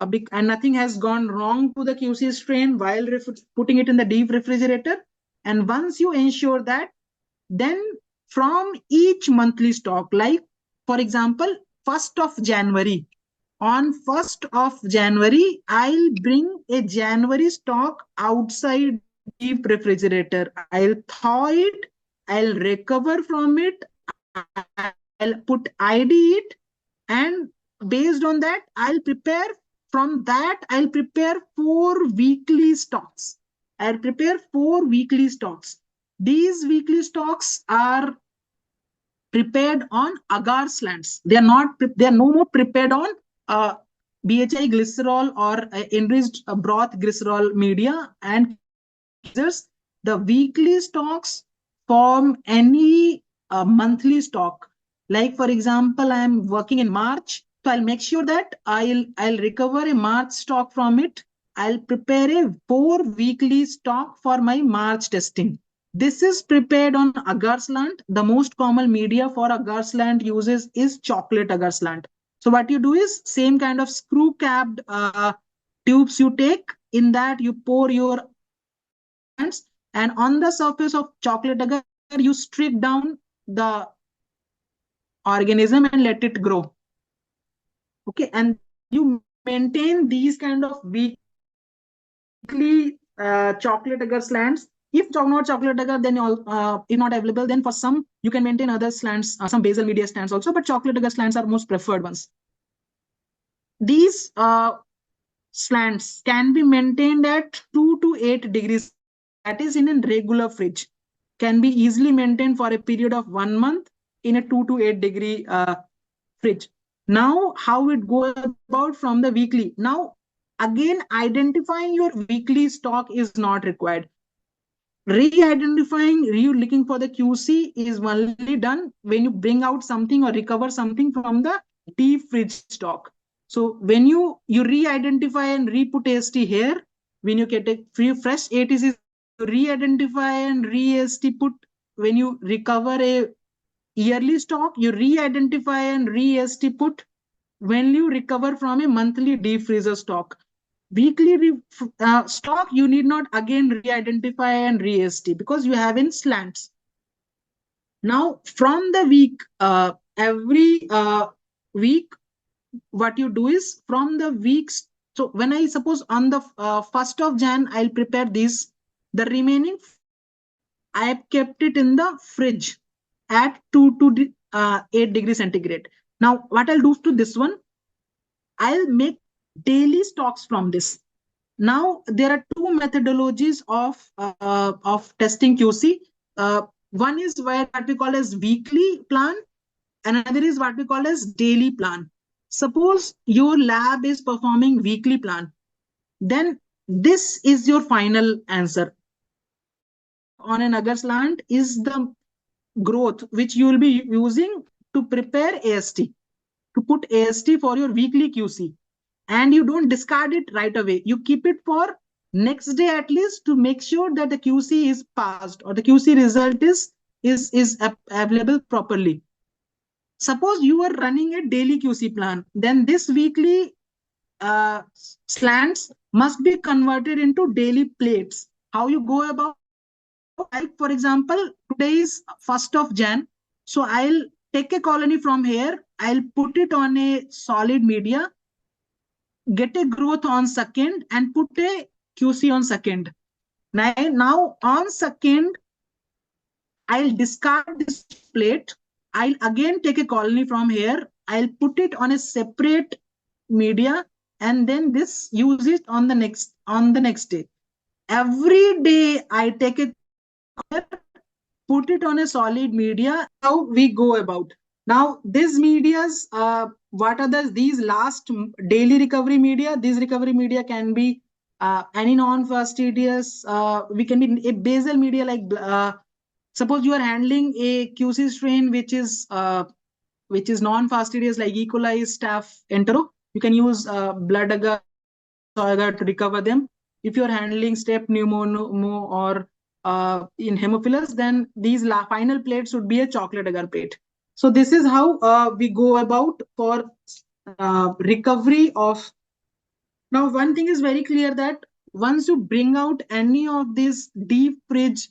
[SPEAKER 1] and nothing has gone wrong to the QC strain while putting it in the deep refrigerator. And once you ensure that, then from each monthly stock, like for example, 1st of January on 1st of January, I'll bring a January stock outside the deep refrigerator. I'll thaw it, I'll recover from it, I'll put ID it, and based on that, I'll prepare from that, I'll prepare 4 weekly stocks. I'll prepare 4 weekly stocks. These weekly stocks are prepared on agar slants. They are not. They are no more prepared on uh, BHI glycerol or enriched broth glycerol media and QC freezers. The weekly stocks form any monthly stock. Like for example, I am working in March, so I'll make sure that I'll recover a March stock from it. I'll prepare a 4 weekly stock for my March testing. This is prepared on agar slant. The most common media for agar slant uses is chocolate agar slant. So what you do is same kind of screw capped tubes you take. In that you pour your agar slants, and on the surface of chocolate agar you strip down the organism and let it grow. Okay, and then you maintain these kind of weekly chocolate agar slants. If not chocolate agar, then if not available, then for some you can maintain other slants, some basal media slants also, but chocolate agar slants are most preferred ones. These slants can be maintained at 2 to 8 degrees centigrade, that is in a regular fridge, can be easily maintained for a period of 1 month in a 2 to 8 degree fridge. Now how it goes about from the weekly. Now again, identifying your weekly stock is not required. Re-identifying, you looking for the QC is only done when you bring out something or recover something from the deep fridge stock. So when you re-identify and re-put AST here, when you get a free fresh ATC, you re-identify and re-AST put. When you recover a yearly stock, you re-identify and re-AST put when you recover from a monthly deep freezer stock. Weekly stock, you need not again re-identify and re-AST because you have in slants. Now, from the week, every week, what you do is from the weeks. So when I suppose on the 1st of Jan, I'll prepare this. The remaining 4 weeks, I have kept it in the fridge at 2 to 8 degrees centigrade. Now, what I'll do to this one, I'll make daily stocks from this. Now there are two methodologies of testing QC. One is what we call as weekly plan, another is what we call as daily plan. Suppose your lab is performing weekly plan, then this is your final answer. Weekly stock on an agar slant is the growth which you will be using to prepare AST, to put AST for your weekly QC. And you don't discard it right away. You keep it for next day at least to make sure that the QC is passed or the QC result is available properly. Suppose you are running a daily QC plan, then this weekly slants must be converted into daily plates. How you go about? Like for example, today is 1st of Jan. So I'll take a colony from here. I'll put it on a solid media, get a growth on second, and put a QC on second. Now on second, I'll discard this plate. I'll again take a colony from here. I'll put it on a separate media, and then this use it on the next day. Every day I take a put it on a solid media. How we go about. Now these medias, what are these last daily recovery media? These recovery media can be any non-fastidious. We can be a basal media like suppose you are handling a QC strain which is non-fastidious like E. coli, staph, entero. You can use blood agar or soy agar to recover them. If you are handling staph pneumono or in hemophilus, then these final plates would be a chocolate agar plate. So this is how we go about for recovery of. Now, one thing is very clear that once you bring out any of these deep fridge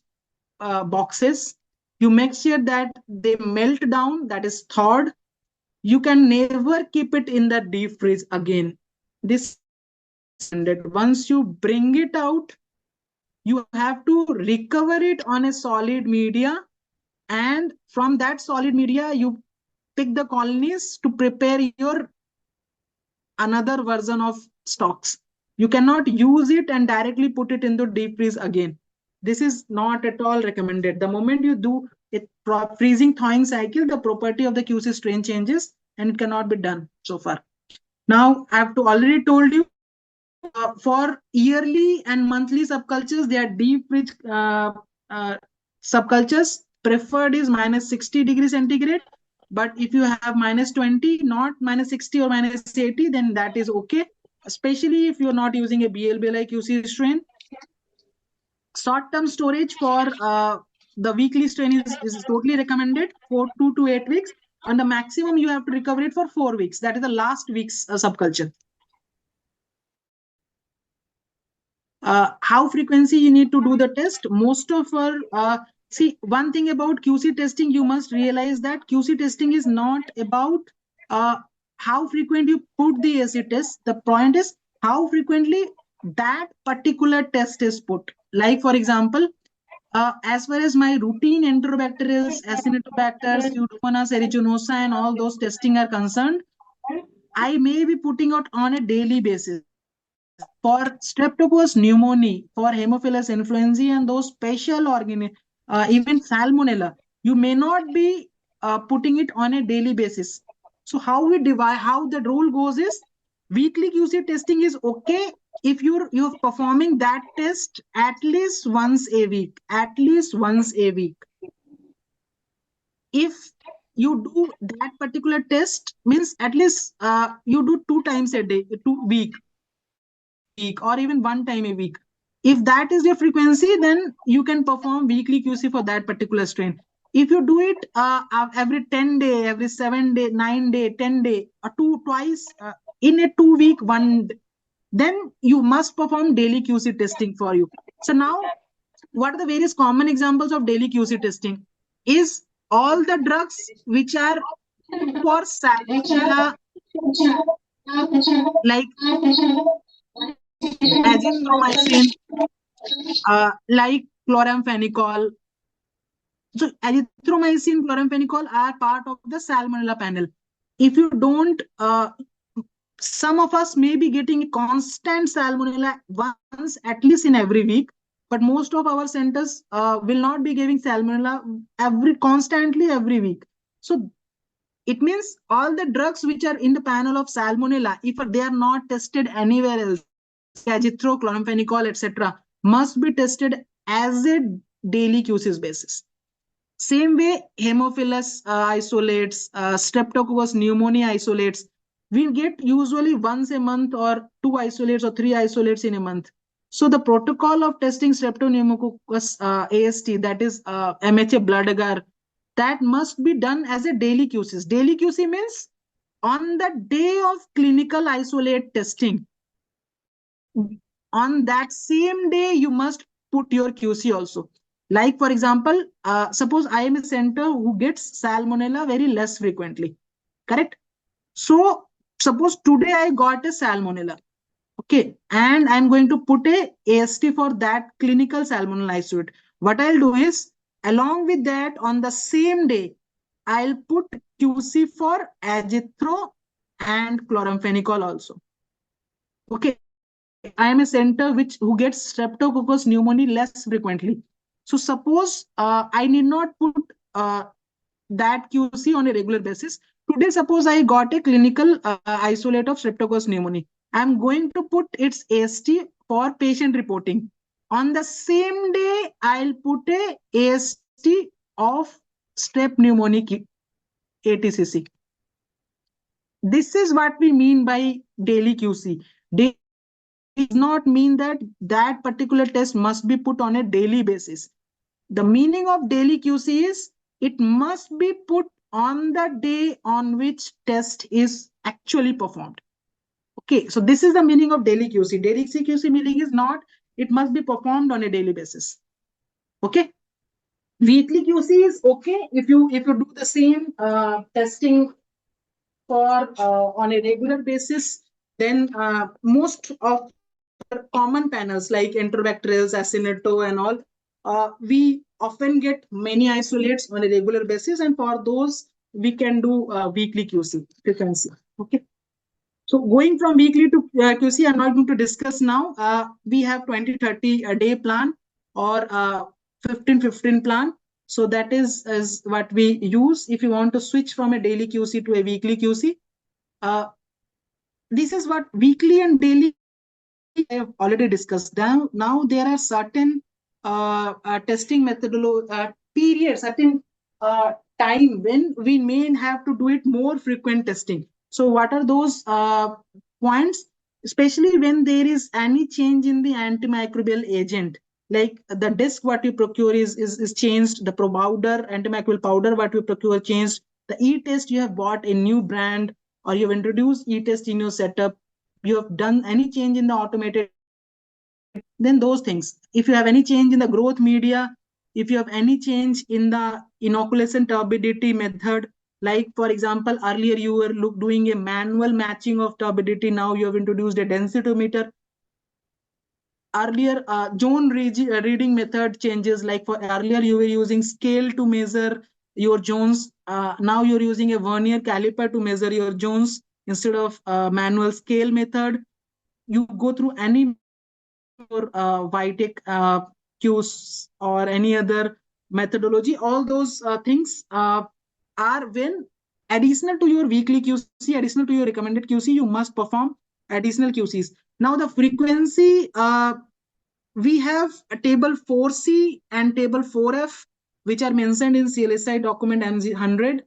[SPEAKER 1] boxes, you make sure that they melt down, that is thawed. You can never keep it in the deep freeze again. This is not recommended. Once you bring it out, you have to recover it on a solid media, and from that solid media you pick the colonies to prepare your another version of stocks. You cannot use it and directly put it into deep freeze again. This is not at all recommended. The moment you do a freezing thawing cycle, the property of the QC strain changes and it cannot be done so far. Now, I have to already told you for yearly and monthly subcultures, they are deep freeze subcultures. Preferred is -60 degrees centigrade. But if you have -20, not -60 or -80, then that is okay. Especially if you're not using a BLB like QC strain. Short-term storage for the weekly strain is totally recommended for 2 to 8 weeks. And the maximum you have to recover it for 4 weeks. That is the last week's subculture. How frequency you need to do the test? Most of our see, one thing about QC testing, you must realize that QC testing is not about uh, how frequent you put the AC test. The point is how frequently that particular test is put. Like for example, as far as my routine enterobacterials, acinetobacter, Pseudomonas aeruginosa, and all those testing are concerned, I may be putting out on a daily basis. For streptococcus pneumoniae, for Haemophilus influenzae, and those special even salmonella, you may not be putting it on a daily basis. So how we divide, how the rule goes is, weekly QC testing is okay if you're performing that test at least once a week, at least once a week. If you do that particular test, means at least you do 2 times a day, 2 week, twice a week, or even 1 time a week. If that is your frequency, then you can perform weekly QC for that particular strain. If you do it every 10 day, every 7 day, 9 day, 10 day, or twice in a 2 week, then you must perform daily QC testing for you. So now, what are the various common examples of daily QC testing? Is all the drugs which are for salmonella, like azithromycin, like chloramphenicol. So azithromycin, chloramphenicol are part of the salmonella panel. If you don't, some of us may be getting constant salmonella once at least in every week, but most of our centers will not be giving salmonella constantly every week. So it means all the drugs which are in the panel of salmonella, if they are not tested anywhere else, like azithro, chloramphenicol, etc., must be tested as a daily QC's basis. Same way, Haemophilus isolates, Streptococcus pneumoniae isolates, we get usually once a month or 2 isolates or 3 isolates in a month. So the protocol of testing Streptopneumococcus AST, that is MHA blood agar, that must be done as a daily QC. Daily QC means on the day of clinical isolate testing, on that same day you must put your QC also. Like for example, suppose I am a center who gets salmonella very less frequently, correct? So suppose today I got a salmonella, okay, and I'm going to put a AST for that clinical salmonella isolate. What I'll do is, along with that, on the same day, I'll put QC for azithro and chloramphenicol also. Okay, I am a center who gets streptococcus pneumoniae less frequently. So suppose I need not put uh, that QC on a regular basis. Today, suppose I got a clinical isolate of streptococcus pneumoniae. I'm going to put its AST for patient reporting. On the same day, I'll put a AST of strep pneumoniae ATCC. This is what we mean by daily QC. Daily QC does not mean that that particular test must be put on a daily basis. The meaning of daily QC is it must be put on the day on which test is actually performed. Okay, so this is the meaning of daily QC. Daily QC meaning is not it must be performed on a daily basis. Okay, weekly QC is okay if you do the same testing for on a regular basis, then most of our common panels like enterobacterials, acinetto, and all, we often get many isolates on a regular basis, and for those we can do weekly QC frequency. Okay. So going from weekly to QC, I'm not going to discuss now. We have 20-30 a day plan or 15-15 plan. So that is what we use. If you want to switch from a daily QC to a weekly QC, uh, this is what weekly and daily I have already discussed. Now there are certain testing methodology periods, certain time when we may have to do it more frequent testing. So what are those points? Especially when there is any change in the antimicrobial agent, like the disc what you procure is changed, the powder, antimicrobial powder what you procure changed, the e-test you have bought a new brand, or you have introduced e-test in your setup, you have done any change in the automated, then those things. If you have any change in the growth media, if you have any change in the inoculation turbidity method, like for example earlier you were doing a manual matching of turbidity, now you have introduced a densitometer. Earlier reading method changes, like for earlier you were using scale to measure your zones, now you're using a vernier caliper to measure your zones instead of manual scale method. You go through any or Vitek cues or any other methodology, all those things are when additional to your weekly QC, additional to your recommended QC, you must perform additional QCs. Now the frequency, we have a table 4C and table 4F, which are mentioned in CLSI document MZ100,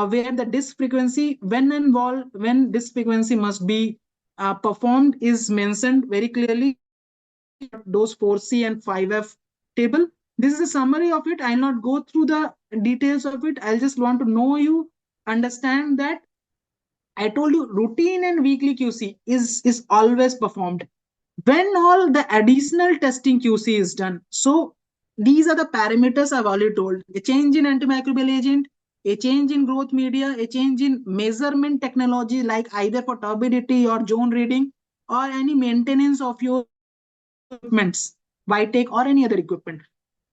[SPEAKER 1] where the disk frequency, when disk frequency must be performed, is mentioned very clearly, those 4C and 5F table. This is a summary of it. I'll not go through the details of it. I'll just want to know you understand that I told you routine and weekly QC is always performed when all the additional testing QC is done. So these are the parameters I've already told. A change in antimicrobial agent, a change in growth media, a change in measurement technology like either for turbidity or zone reading, or any maintenance of your equipments, Vitech or any other equipment.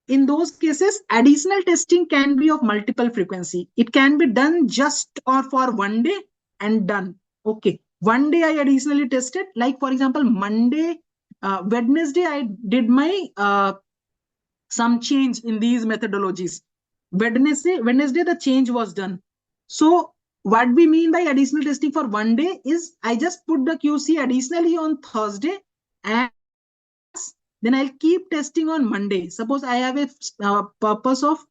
[SPEAKER 1] In those cases, additional testing can be of multiple frequency. It can be done just or for one day and done. Okay. One day I additionally tested, like for example, Monday, Wednesday, I did my some change in these methodologies. Wednesday, the change was done. So what we mean by additional testing for one day is I just put the QC additionally on Thursday, and then I'll keep testing on Monday. Suppose I have a purpose of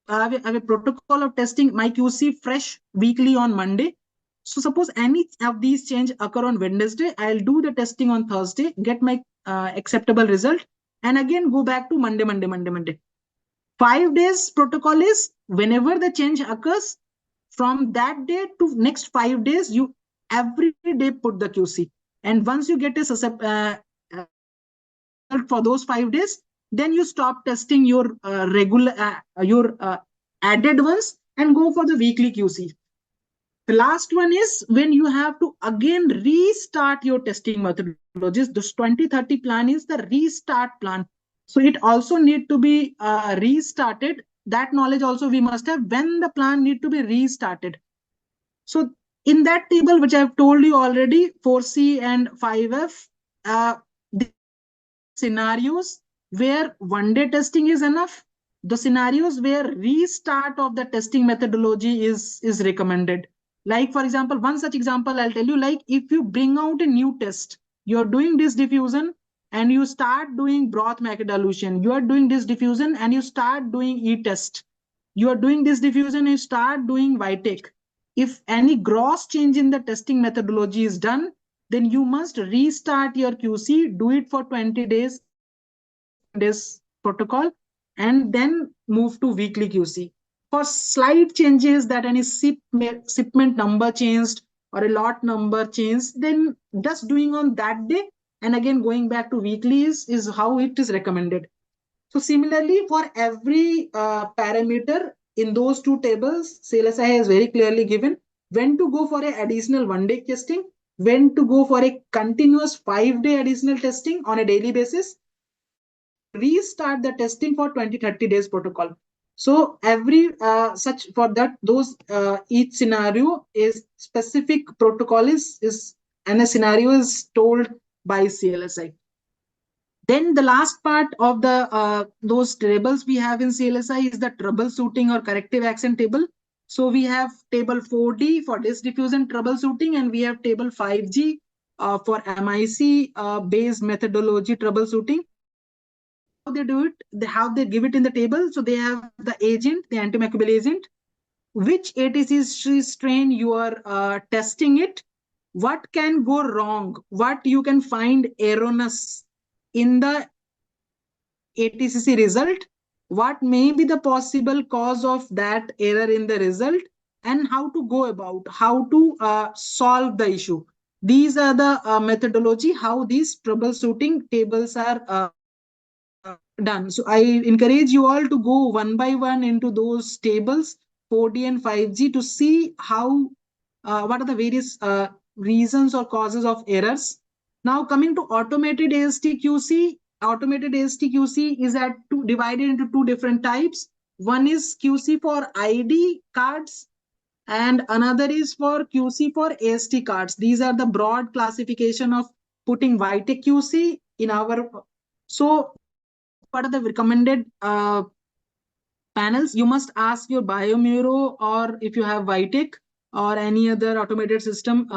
[SPEAKER 1] I have a protocol of testing my QC fresh weekly on Monday. So suppose any of these change occur on Wednesday, I'll do the testing on Thursday, get my acceptable result, and again go back to Monday. 5 days protocol is whenever the change occurs, from that day to next 5 days, you every day put the QC. And once you get acceptable result for those 5 days, then you stop testing your regular your added ones and go for the weekly QC. The last one is when you have to again restart your testing methodologies. This 2030 plan is the restart plan. So it also need to be restarted. That knowledge also we must have when the plan need to be restarted. So in that table, which I've told you already, 4C and 5F, scenarios where one day testing is enough, the scenarios where restart of the testing methodology is recommended. Like for example, one such example I'll tell you, like if you bring out a new test, you're doing this diffusion and you start doing broth macrodilution, you are doing this diffusion and you start doing e-test, you are doing this diffusion, you start doing Vitek. If any gross change in the testing methodology is done, then you must restart your QC, do it for 20 days this protocol, and then move to weekly QC. For slight changes that any shipment number changed or a lot number changed, then just doing on that day and again going back to weekly is how it is recommended. So similarly, for every parameter in those two tables, CLSI has very clearly given when to go for a additional 1 day testing, when to go for a continuous 5 day additional testing on a daily basis, and when to restart the testing for 20-30 days protocol. So every such for that those each scenario is specific protocol is and a scenario is told by CLSI. Then the last part of the those tables we have in CLSI is the troubleshooting or corrective action table. So we have table 4D for disk diffusion troubleshooting, and we have table 5G for MIC based methodology troubleshooting. So how they do it, how they give it in the table. So they have the agent, the antimicrobial agent, which ATC strain you are testing it, what can go wrong, what you can find erroneous in the ATCC result, what may be the possible cause of that error in the result, and how to go about, how to solve the issue. These are the methodology how these troubleshooting tables are done. So I encourage you all to go one by one into those tables, 4D and 5G, to see how what are the various reasons or causes of errors. Now coming to automated ASTQC, automated ASTQC is divided into two different types. One is QC for ID cards, and another is for QC for AST cards. These are the broad classification of putting Vitek QC in our. So what are the recommended panels? You must ask your biomuro, or if you have Vitek or any other automated system,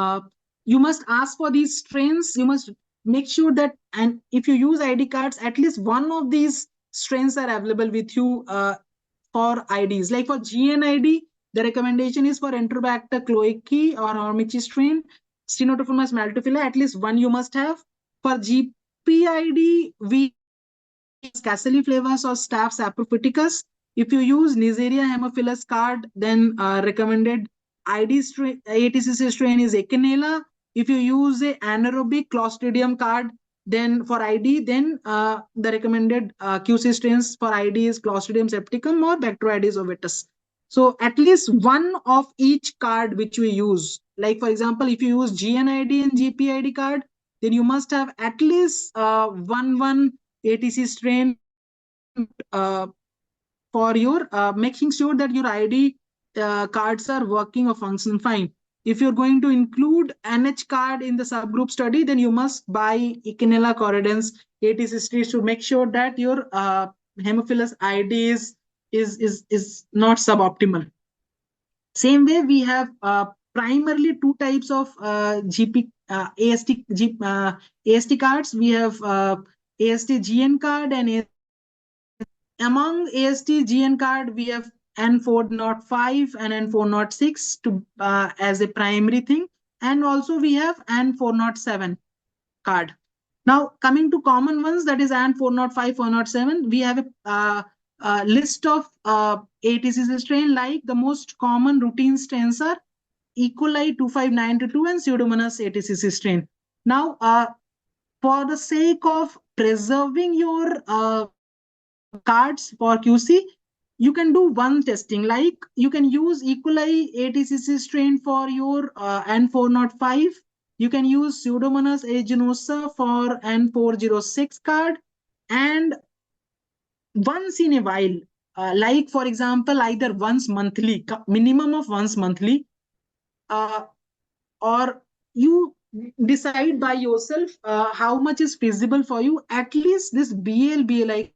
[SPEAKER 1] you must ask for these strains. You must make sure that, and if you use ID cards, at least one of these strains are available with you for IDs. Like for GNID, the recommendation is for Enterobacter cloacae or Ormichi strain, Stenotophilus maltophilia, at least one you must have. For GPID, we Cassili flavus or Staph saprophyticus. If you use Neisseria haemophilus card, then recommended ID strain, ATCC strain is Echinella. If you use a anaerobic Clostridium card, then for ID, then the recommended QC strains for ID is Clostridium septicum or Bacteroides ovitus. So at least one of each card which we use. Like for example, if you use GNID and GPID card, then you must have at least one ATC strain uh, for your making sure that your ID cards are working or function fine. If you're going to include NH card in the subgroup study, then you must buy Echinella corridens ATC strains to make sure that your Haemophilus ID is not suboptimal. Same way, we have primarily two types of GP AST cards. We have AST GN card and among AST GN card, we have N405 and N406 to as a primary thing, and also we have N407 card. Now coming to common ones, that is N405, 407, we have a list of ATCC strain. Like the most common routine strains are E. coli 25922 and Pseudomonas ATCC strain. Now, for the sake of preserving your cards for QC, you can do one testing. Like you can use E. coli ATCC strain for your N405. You can use Pseudomonas aeruginosa for N406 card, and once in a while, like for example, either once monthly, minimum of once monthly, uh, or you decide by yourself how much is feasible for you. At least this BLBLI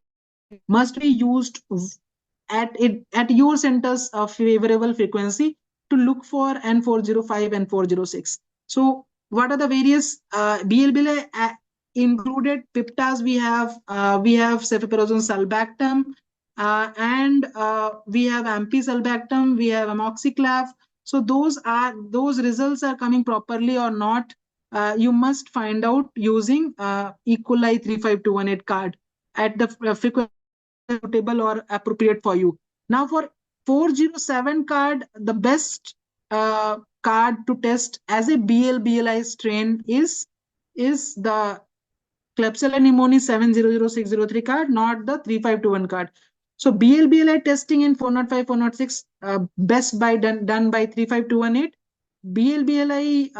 [SPEAKER 1] must be used at your centers of favorable frequency to look for N405 and 406. So what are the various BLBLI included piptas? We have cephalosporin sulbactam, and we have ampicillbactam, we have amoxiclav. So those results are coming properly or not. You must find out using E. coli 35218 card at the frequency suitable or appropriate for you. Now for 407 card, the best card to test as a BLBLI strain is the Klebsiella pneumoniae 700603 card, not the 3521 card. So BLBLI testing in 405, 406, best by done by 35218. BLBLI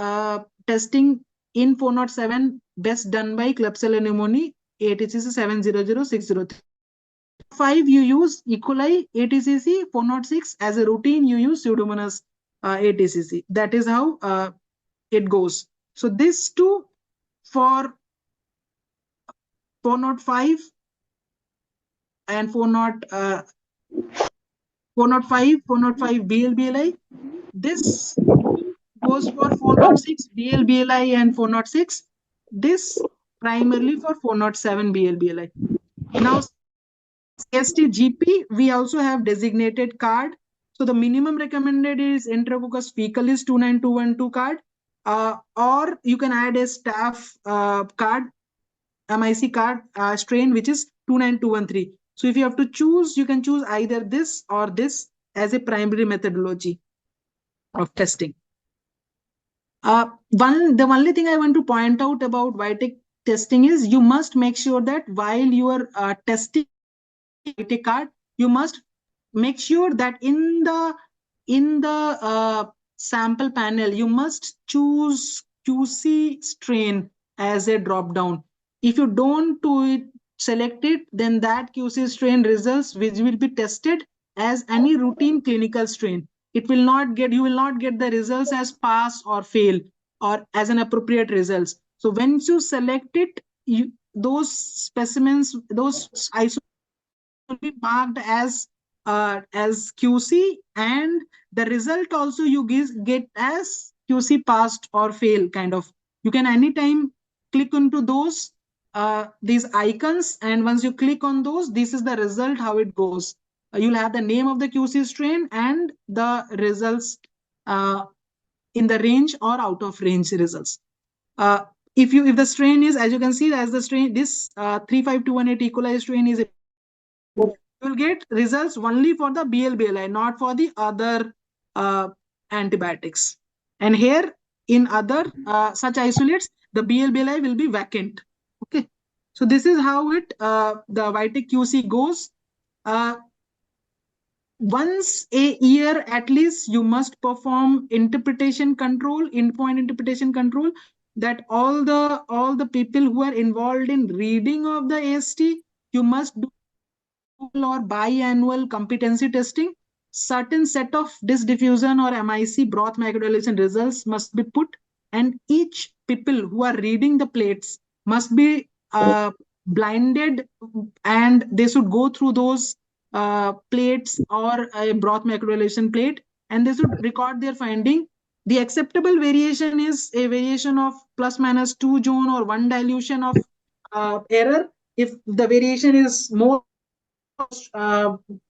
[SPEAKER 1] testing in 407 best done by Klebsiella pneumoniae ATCC 700603. 5 you use E. coli ATCC, 406 as a routine you use Pseudomonas ATCC. That is how it goes. So this two for 405 and 405 BLBLI. This goes for 406 BLBLI and 406. This primarily for 407 BLBLI. Now, CST-GP, we also have designated card. So the minimum recommended is Enterococcus faecalis 29212 card, or you can add a staff card, MIC card strain, which is 29213. So if you have to choose, you can choose either this or this as a primary methodology of testing. The only thing I want to point out about Vitek testing is you must make sure that while you are testing Vitek card, you must make sure that in the sample panel you must choose QC strain as a drop down. If you don't do it, select it, then that QC strain results which will be tested as any routine clinical strain. It will not get, you will not get the results as pass or fail or as an appropriate results. So once you select it, those specimens, those isolates will be marked as QC, and the result also you get as QC passed or fail kind of. You can anytime click into these icons, and once you click on those, this is the result how it goes. You'll have the name of the QC strain and the results uh, in the range or out of range results. Uh, if the strain is, as you can see, as the strain, this 35218 E. coli strain is, you will get results only for the BLBLI, not for the other antibiotics. And here in other such isolates, the BLBLI will be vacant. Okay. So this is how the Vitek QC goes. Once a year at least you must perform interpretation control, endpoint interpretation control, that all the people who are involved in reading of the AST, you must do or biannual competency testing. Certain set of disc diffusion or MIC broth microdilation results must be put, and each people who are reading the plates must be blinded, and they should go through those plates or a broth microdilation plate, and they should record their finding. The acceptable variation is a variation of plus minus 2 zone or 1 dilution of error. If the variation is more,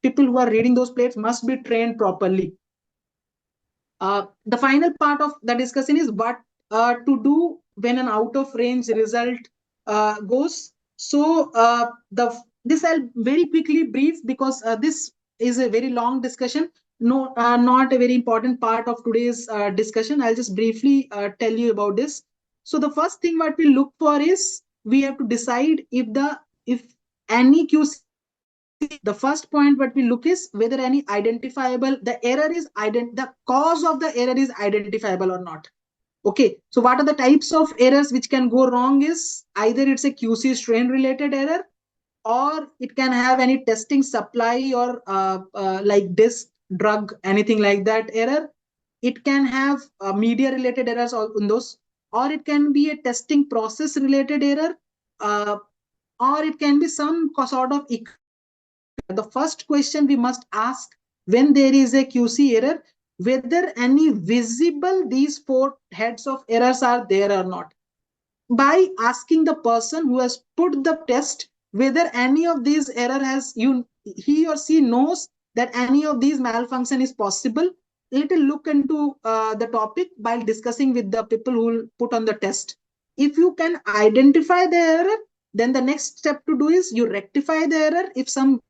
[SPEAKER 1] people who are reading those plates must be trained properly. The final part of the discussion is what to do when an out of range result goes. So this I'll very quickly brief, because this is a very long discussion. No, not a very important part of today's discussion. I'll just briefly tell you about this. So the first thing what we look for is we have to decide if any QC. The first point what we look is whether any identifiable, the error is the cause of the error is identifiable or not. Okay, so what are the types of errors which can go wrong is either it's a QC strain related error, or it can have any testing supply or like this drug, anything like that error. It can have media related errors in those, or it can be a testing process related error, uh, or it can be some sort of. The first question we must ask when there is a QC error, whether any visible these four heads of errors are there or not. By asking the person who has put the test whether any of these error he or she knows that any of these malfunction is possible, little look into the topic while discussing with the people who will put on the test. If you can identify the error, then the next step to do is you rectify the error. If some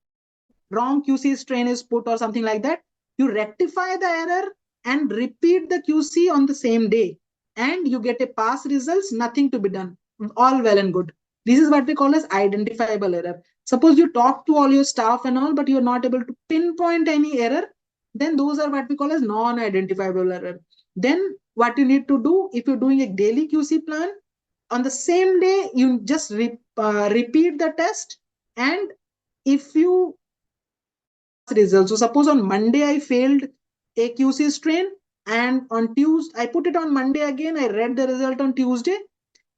[SPEAKER 1] wrong QC strain is put or something like that, you rectify the error and repeat the QC on the same day, and you get a pass results, nothing to be done. All well and good. This is what we call as identifiable error. Suppose you talk to all your staff and all, but you're not able to pinpoint any error, then those are what we call as non-identifiable error. Then what you need to do, if you're doing a daily QC plan, on the same day you just repeat the test. And if you pass results, so suppose on Monday I failed a QC strain, and on Tuesday I put it on Monday again, I read the result on Tuesday.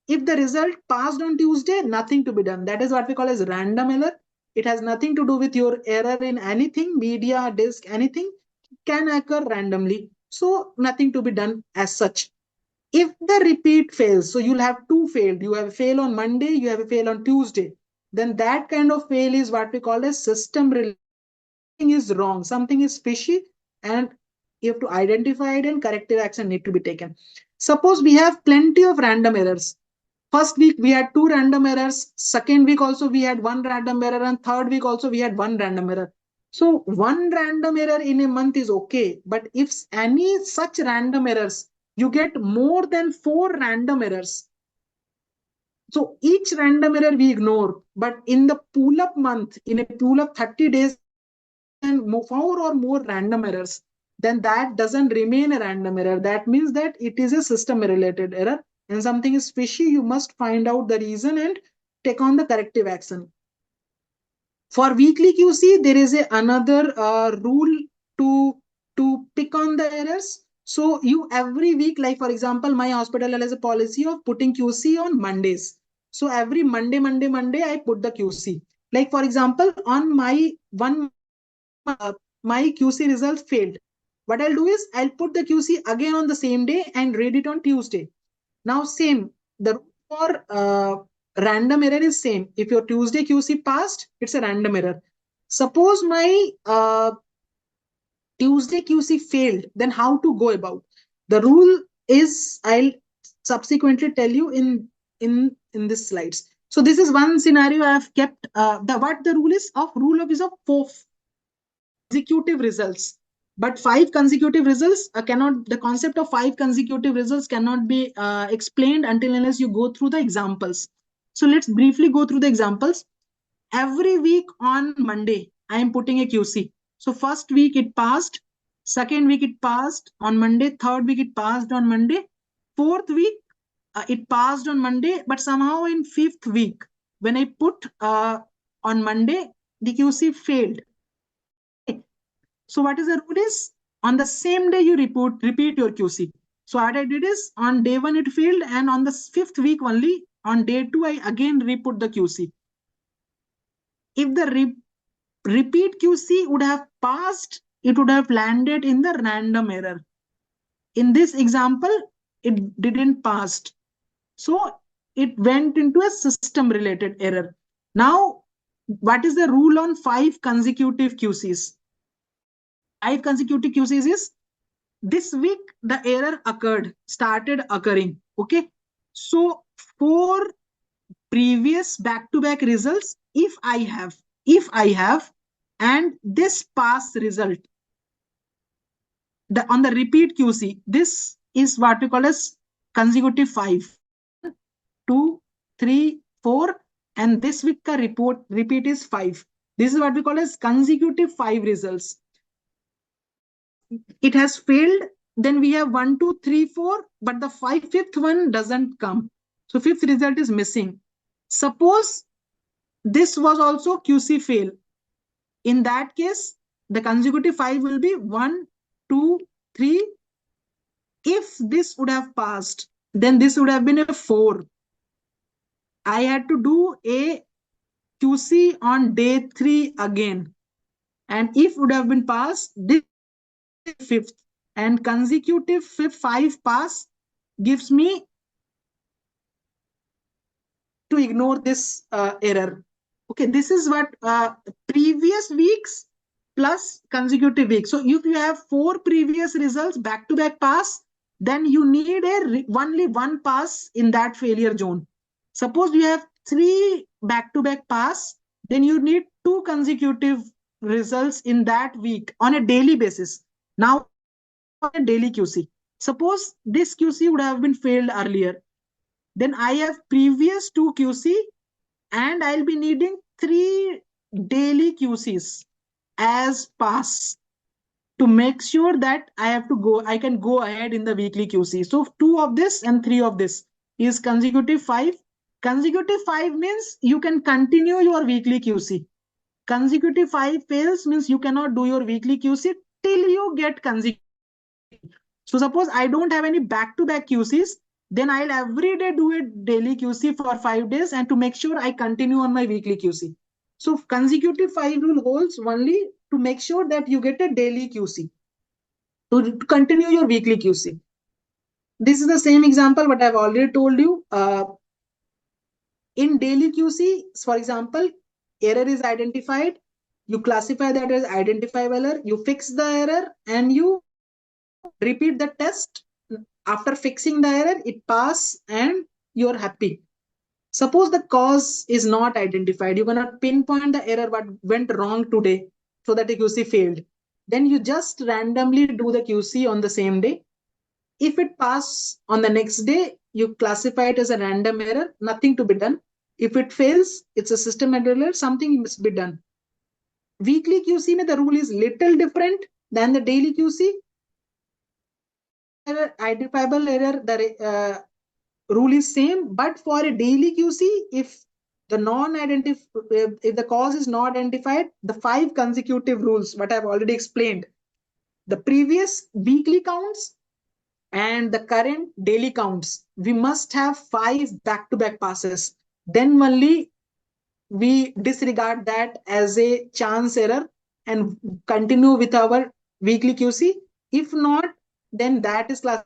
[SPEAKER 1] If the result passed on Tuesday, nothing to be done. That is what we call as random error. It has nothing to do with your error in anything, media, disk, anything. It can occur randomly. So nothing to be done as such. If the repeat fails, so you'll have two failed. You have a fail on Monday, you have a fail on Tuesday. Then that kind of fail is what we call as system related. Something is wrong, something is fishy, and you have to identify it and corrective action need to be taken. Suppose we have plenty of random errors. First week we had two random errors, second week also we had one random error, and third week also we had one random error. So one random error in a month is okay, but if any such random errors, you get more than four random errors, so each random error we ignore. But in the pull up month, in a pull up 30 days, and four or more random errors, then that doesn't remain a random error. That means that it is a system related error, and something is fishy. You must find out the reason and take on the corrective action. For weekly QC, there is another rule to pick on the errors. So you every week, like for example, my hospital has a policy of putting QC on Mondays. So every Monday, I put the QC. Like for example, on my my QC results failed. What I'll do is I'll put the QC again on the same day and read it on Tuesday. Now, same, the rule for random error is same. If your Tuesday QC passed, it's a random error. Suppose my Tuesday QC failed, then how to go about? The rule is, I'll subsequently tell you in this slides. So this is one scenario I have kept. The what the rule is of four consecutive results. But five consecutive results cannot, the concept of five consecutive results cannot be explained until unless you go through the examples. So let's briefly go through the examples. Every week on Monday, I am putting a QC. So first week it passed, second week it passed on Monday, third week it passed on Monday, fourth week it passed on Monday, but somehow in fifth week, when I put on Monday, the QC failed. So what is the rule is, on the same day you repeat your QC. So what I did is, on day one it failed, and on the fifth week only, on day two I again reput the QC. If the repeat QC would have passed, it would have landed in the random error. In this example, it didn't pass. So it went into a system related error. Now, what is the rule on five consecutive QCs? Five consecutive QCs is, this week the error started occurring. Okay. So for previous back-to-back results, if I have, and this pass result, on the repeat QC, this is what we call as consecutive five. One, two, three, four, and this week ka repeat is five. This is what we call as consecutive five results. It has failed, then we have 1 2 3 4, but the fifth one doesn't come. So fifth result is missing. Suppose this was also QC fail. In that case, the consecutive five will be 1 2 3. If this would have passed, then this would have been a 4. I had to do a QC on day 3 again, and if would have been passed, this fifth, and consecutive five pass gives me to ignore this error. Okay, this is what previous weeks plus consecutive weeks. So if you have four previous results back to back pass, then you need only one pass in that failure zone. Suppose you have three back to back pass, then you need two consecutive results in that week on a daily basis. Now on a daily QC. Suppose this QC would have been failed earlier. Then I have previous two QC, and I'll be needing three daily QCs as pass. to make sure that I can go ahead in the weekly QC. So two of this and three of this is consecutive five. Consecutive five means you can continue your weekly QC. Consecutive five fails means you cannot do your weekly QC till you get consecutive three. So suppose I don't have any back-to-back QCs, then I'll every day do a daily QC for 5 days and to make sure I continue on my weekly QC. So consecutive five rule holds only to make sure that you get a daily QC to continue your weekly QC. This is the same example what I've already told you. In daily QC, for example, error is identified. You classify that as identifiable error. You fix the error and you repeat the test. After fixing the error, it pass and you're happy. Suppose the cause is not identified. You cannot pinpoint the error what went wrong today so that the QC failed. Then you just randomly do the QC on the same day. If it pass on the next day, you classify it as a random error, nothing to be done. If it fails, it's a system error, something must be done. Weekly QC में the rule is little different than the daily QC. Identifiable error, the rule is same, but for a daily QC, if the if the cause is not identified, the 5 consecutive rules, what I've already explained, the previous weekly counts and the current daily counts, we must have 5 back-to-back passes. Then only we disregard that as a chance error and continue with our weekly QC. If not, then that is class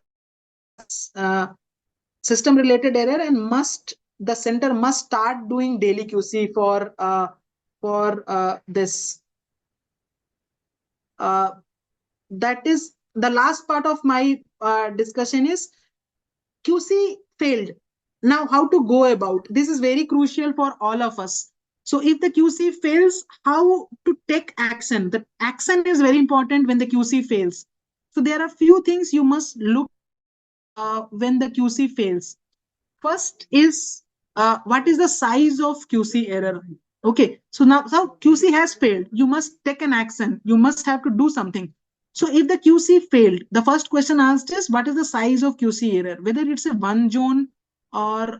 [SPEAKER 1] system related error and the center must start doing daily QC for this. That is the last part of my discussion is QC failed. Now, how to go about? This is very crucial for all of us. So if the QC fails, how to take action? The action is very important when the QC fails. So there are few things you must look when the QC fails. First is what is the size of QC error? Okay, so now QC has failed. You must take an action. You must have to do something. So if the QC failed, the first question asked is what is the size of QC error? Whether it's a one zone or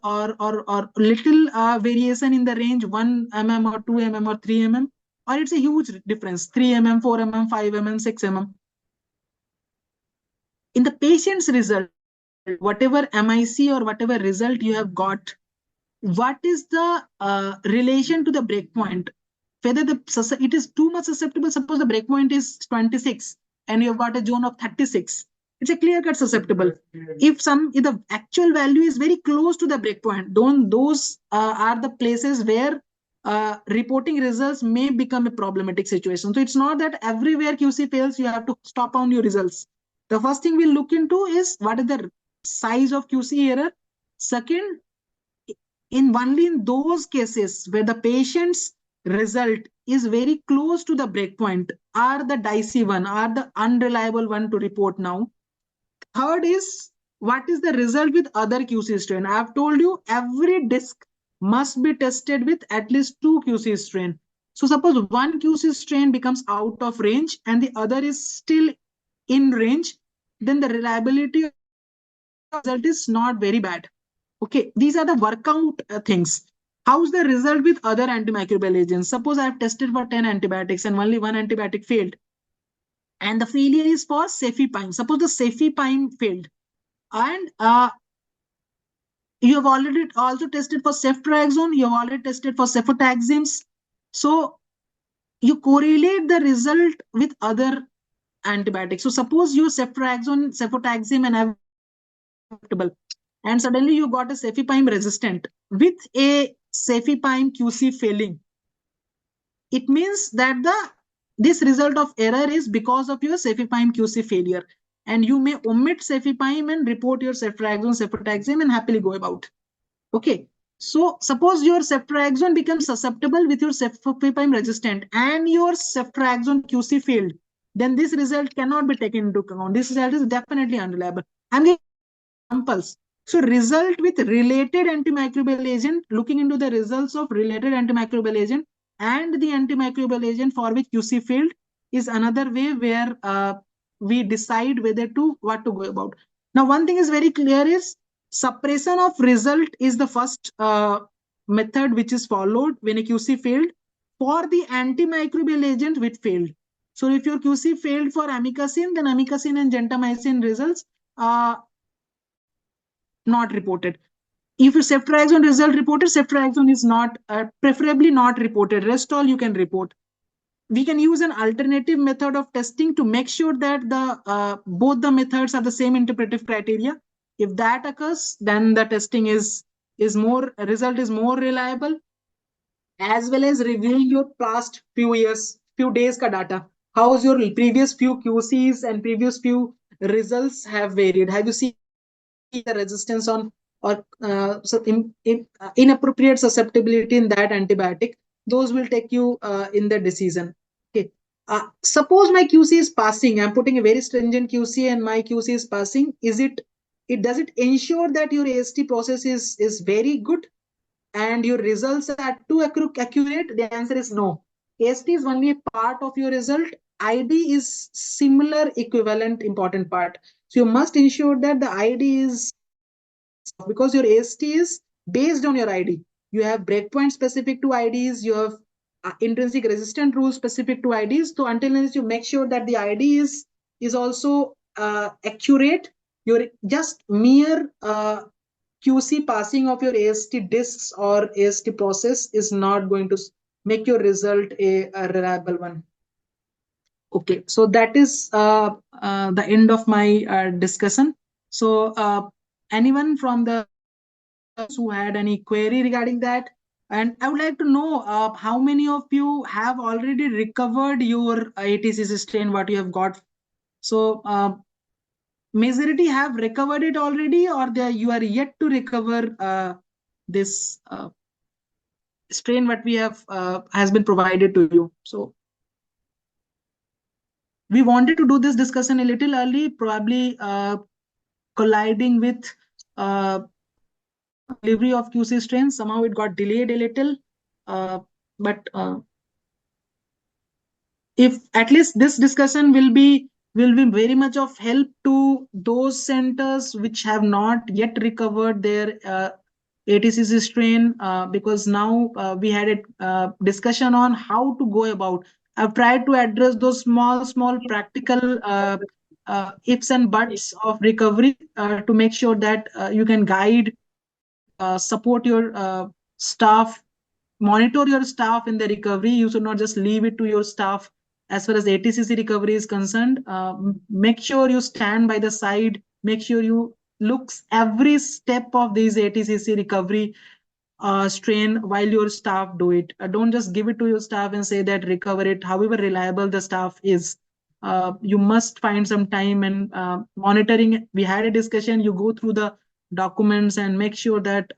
[SPEAKER 1] little variation in the range 1 mm or 2 mm or 3 mm, or it's a huge difference 3 mm, 4 mm, 5 mm, 6 mm. In the patient's result, whatever MIC or whatever result you have got, what is the relation to the breakpoint? Whether it is too much susceptible, suppose the breakpoint is 26 and you have got a zone of 36, it's a clear-cut susceptible. If the actual value is very close to the breakpoint, those are the places where reporting results may become a problematic situation. So it's not that everywhere QC fails, you have to stop on your results. The first thing we'll look into is what is the size of QC error. Second, only in those cases where the patient's result is very close to the breakpoint are the dicey one, are the unreliable one to report now. Third is what is the result with other QC strain. I have told you every disk must be tested with at least 2 QC strain. So suppose one QC strain becomes out of range and the other is still in range, then the reliability of the result is not very bad. Okay, these are the workout things. How's the result with other antimicrobial agents? Suppose I have tested for 10 antibiotics and only one antibiotic failed. And the failure is for cefepime. Suppose the cefepime failed. And you have already also tested for ceftriaxone. You have already tested for cefotaxime. So you correlate the result with other antibiotics. So suppose you ceftriaxone, cefotaxime and acceptable, and suddenly you got a cefepime resistant with a cefepime QC failing. It means that this result of error is because of your cefepime QC failure, and you may omit cefepime and report your ceftriaxone, cefotaxime and happily go about. Okay, so suppose your ceftriaxone becomes susceptible with your cefepime resistant and your ceftriaxone QC failed, then this result cannot be taken into account. This result is definitely unreliable. I'm giving examples. So result with related antimicrobial agent, looking into the results of related antimicrobial agent and the antimicrobial agent for which QC failed. is another way where we decide whether to what to go about. Now, one thing is very clear is suppression of result is the first method which is followed when a QC failed for the antimicrobial agent which failed. So if your QC failed for amikacin, then amikacin and gentamicin results are not reported. If ceftriaxone result reported, ceftriaxone is not preferably not reported. Rest all you can report. We can use an alternative method of testing to make sure that the both the methods are the same interpretive criteria. If that occurs, then the testing is more result is more reliable, as well as reviewing your past few years, few days ka data. How's your previous few QCs and previous few results have varied? Have you seen the resistance on or inappropriate susceptibility in that antibiotic? Those will take you in the decision. Okay. Suppose my QC is passing. I'm putting a very stringent QC and my QC is passing. Is it? It does it ensure that your AST process is very good and your results are too accurate? The answer is no. AST is only a part of your result. ID is similar, equivalent, important part. So you must ensure that the ID is, because your AST is based on your ID. You have breakpoint specific to IDs. You have intrinsic resistant rules specific to IDs. So until unless you make sure that the ID is also accurate, your just mere QC passing of your AST discs or AST process is not going to make your result a reliable one. Okay, so that is the end of my discussion. So anyone from the who had any query regarding that? And I would like to know how many of you have already recovered your ATCC strain, what you have got. So majority have recovered it already, or you are yet to recover this strain what we have has been provided to you. So we wanted to do this discussion a little early, probably colliding with delivery of QC strains. Somehow it got delayed a little, but if at least this discussion will be very much of help to those centers which have not yet recovered their ATCC strain, because now we had a discussion on how to go about. I've tried to address those small practical ifs and buts of recovery to make sure that you can guide and support your staff, monitor your staff in the recovery. You should not just leave it to your staff. As far as ATCC recovery is concerned, make sure you stand by the side, make sure you looks every step of these ATCC recovery strain while your staff do it. Don't just give it to your staff and say that recover it. However reliable the staff is, you must find some time and monitoring. We had a discussion. You go through the documents and make sure that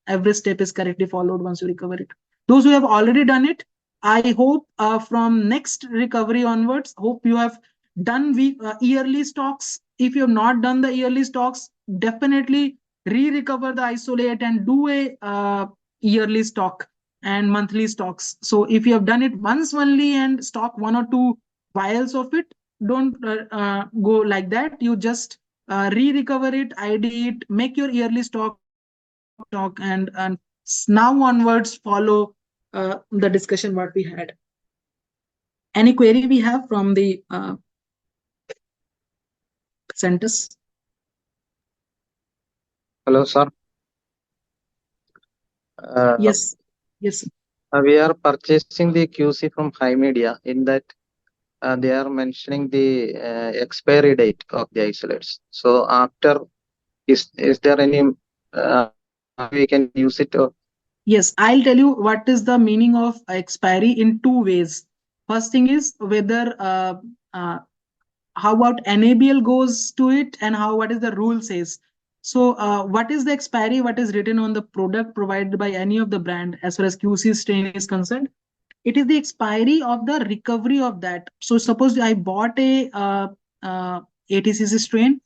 [SPEAKER 1] every step is correctly followed once you recover it. Those who have already done it, I hope from next recovery onwards, hope you have done yearly stocks. If you have not done the yearly stocks, definitely re-recover the isolate and do a yearly stock and monthly stocks. So if you have done it once only and stock one or two vials of it, don't go like that. You just re-recover it, ID it, make your yearly stock, and now onwards follow the discussion what we had. Any query we have from the centers?
[SPEAKER 3] Hello, sir.
[SPEAKER 1] Yes. Yes.
[SPEAKER 3] We are purchasing the QC from High Media. In that, they are mentioning the expiry date of the isolates. So after, is there any we can use it? Or?
[SPEAKER 1] Yes, I'll tell you what is the meaning of expiry in two ways. First thing is whether how about NABL goes to it and what is the rule says. So what is the expiry, what is written on the product provided by any of the brand as far as QC strain is concerned? It is the expiry of the recovery of that. So suppose I bought a ATCC strain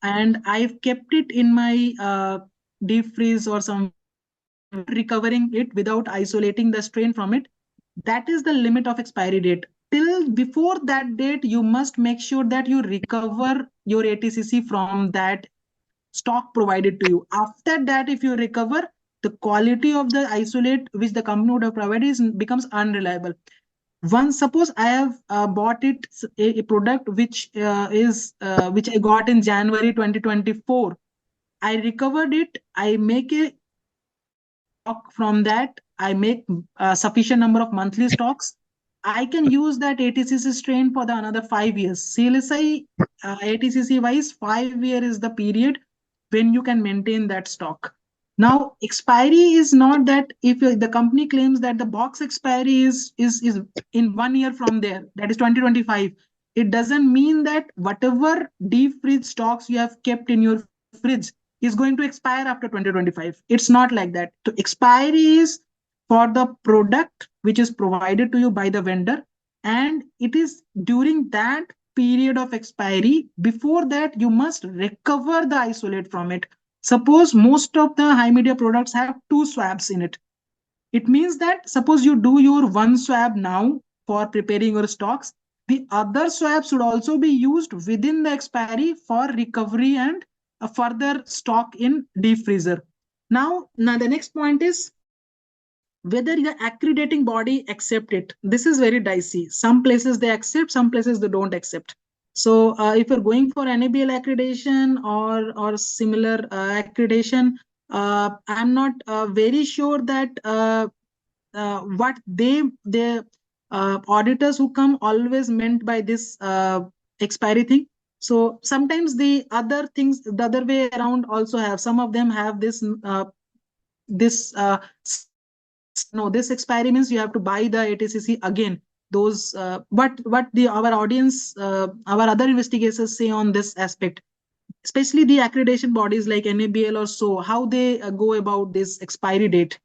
[SPEAKER 1] and I've kept it in my deep freeze or some, recovering it without isolating the strain from it. That is the limit of expiry date. till before that date, you must make sure that you recover your ATCC from that stock provided to you. After that, if you recover, the quality of the isolate which the company would have provided becomes unreliable. Once suppose I have bought a product which I got in January 2024. I recovered it. I make a stock from that. I make a sufficient number of monthly stocks. I can use that ATCC strain for the another 5 years. CLSI ATCC wise, 5 year is the period when you can maintain that stock. Now, expiry is not that if the company claims that the box expiry is in 1 year from there, that is 2025. It doesn't mean that whatever deep fridge stocks you have kept in your fridge is going to expire after 2025. It's not like that. So expiry is for the product which is provided to you by the vendor, and it is during that period of expiry. Before that, you must recover the isolate from it. Suppose most of the high media products have two swabs in it. It means that suppose you do your one swab now for preparing your stocks, the other swab should also be used within the expiry for recovery and a further stock in deep freezer. Now the next point is whether the accrediting body accept it. This is very dicey. Some places they accept, some places they don't accept. So if you're going for NABL accreditation or similar accreditation, I'm not very sure that what the auditors who come always meant by this expiry thing. So sometimes the other things the other way around also have. Some of them have this saying that no, this expiry means you have to buy the ATCC again. Those what the our audience our other investigators say on this aspect, especially the accreditation bodies like NABL or so, how they go about this expiry date.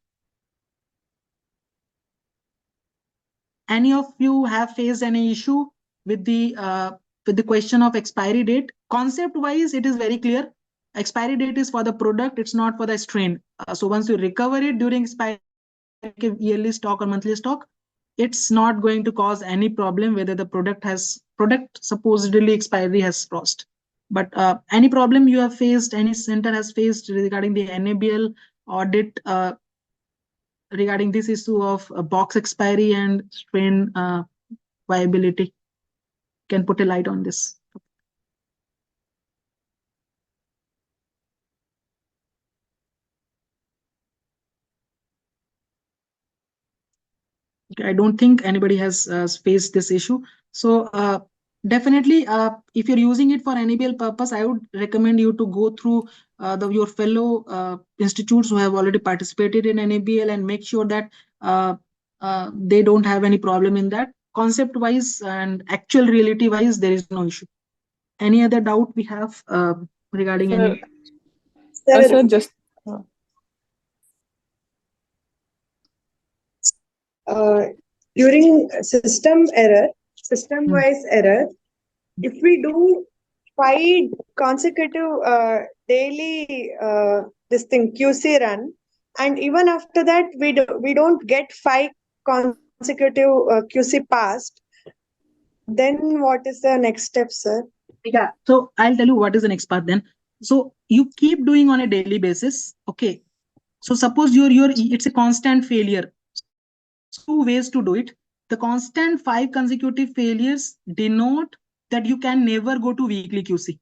[SPEAKER 1] Any of you have faced any issue with the question of expiry date? Concept wise, it is very clear. Expiry date is for the product, it's not for the strain. So once you recover it during expiry, like a yearly stock or monthly stock, it's not going to cause any problem whether the product supposedly expiry has crossed. But any problem you have faced, any center has faced regarding the NABL audit regarding this issue of box expiry and strain viability, can put a light on this. Okay, I don't think anybody has faced this issue. So definitely, if you're using it for NABL purpose, I would recommend you to go through your fellow institutes who have already participated in NABL and make sure that they don't have any problem in that. Concept wise and actual reality wise, there is no issue. Any other doubt we have regarding any?
[SPEAKER 4] Sir, just
[SPEAKER 2] during system-wise error, if we do 5 consecutive daily this thing QC run, and even after that we don't get 5 consecutive QC passed, then what is the next step, sir?
[SPEAKER 1] Yeah, so I'll tell you what is the next part then. So you keep doing on a daily basis. Okay. So suppose you're it's a constant failure. Two ways to do it. The constant 5 consecutive failures denote that you can never go to weekly QC.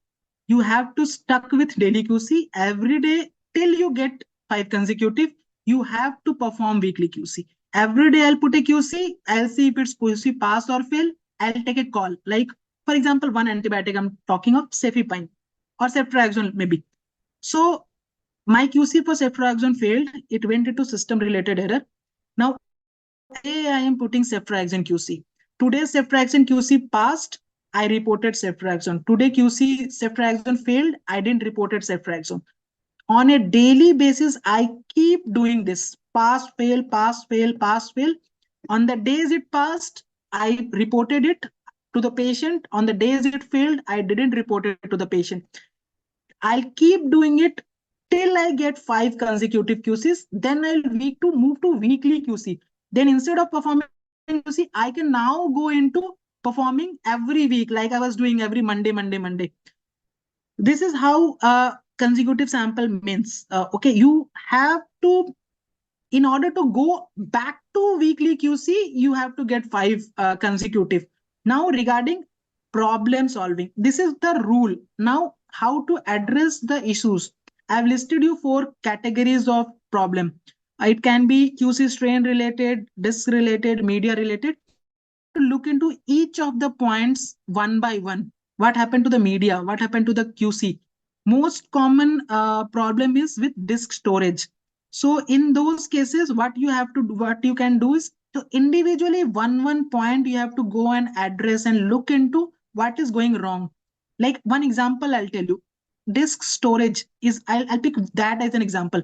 [SPEAKER 1] You have to stuck with daily QC every day till you get 5 consecutive. You have to perform weekly QC. Every day I'll put a QC. I'll see if it's QC pass or fail. I'll take a call. Like for example, one antibiotic I'm talking of, cefepime or ceftriaxone maybe. So my QC for ceftriaxone failed. It went into system related error. Now today I am putting ceftriaxone QC. Today ceftriaxone QC passed. I reported ceftriaxone. Today QC ceftriaxone failed. I didn't reported ceftriaxone. On a daily basis, I keep doing this. Pass, fail, pass, fail, pass, fail. On the days it passed, I reported it to the patient. On the days it failed, I didn't report it to the patient. I'll keep doing it till I get 5 consecutive QCs. Then I'll move to weekly QC. Then instead of performing QC, I can now go into performing every week, like I was doing every Monday. This is how consecutive sample means. Okay, you have to, in order to go back to weekly QC, you have to get 5 consecutive. Now, regarding problem solving, this is the rule. Now, how to address the issues? I've listed you 4 categories of problem. It can be QC strain related, disk related, media related. You have to look into each of the points one by one. What happened to the media? What happened to the QC? Most common problem is with disk storage. So in those cases, what you have to do, what you can do is to individually one point you have to go and address and look into what is going wrong. Like one example, I'll tell you. Disk storage is, I'll pick that as an example.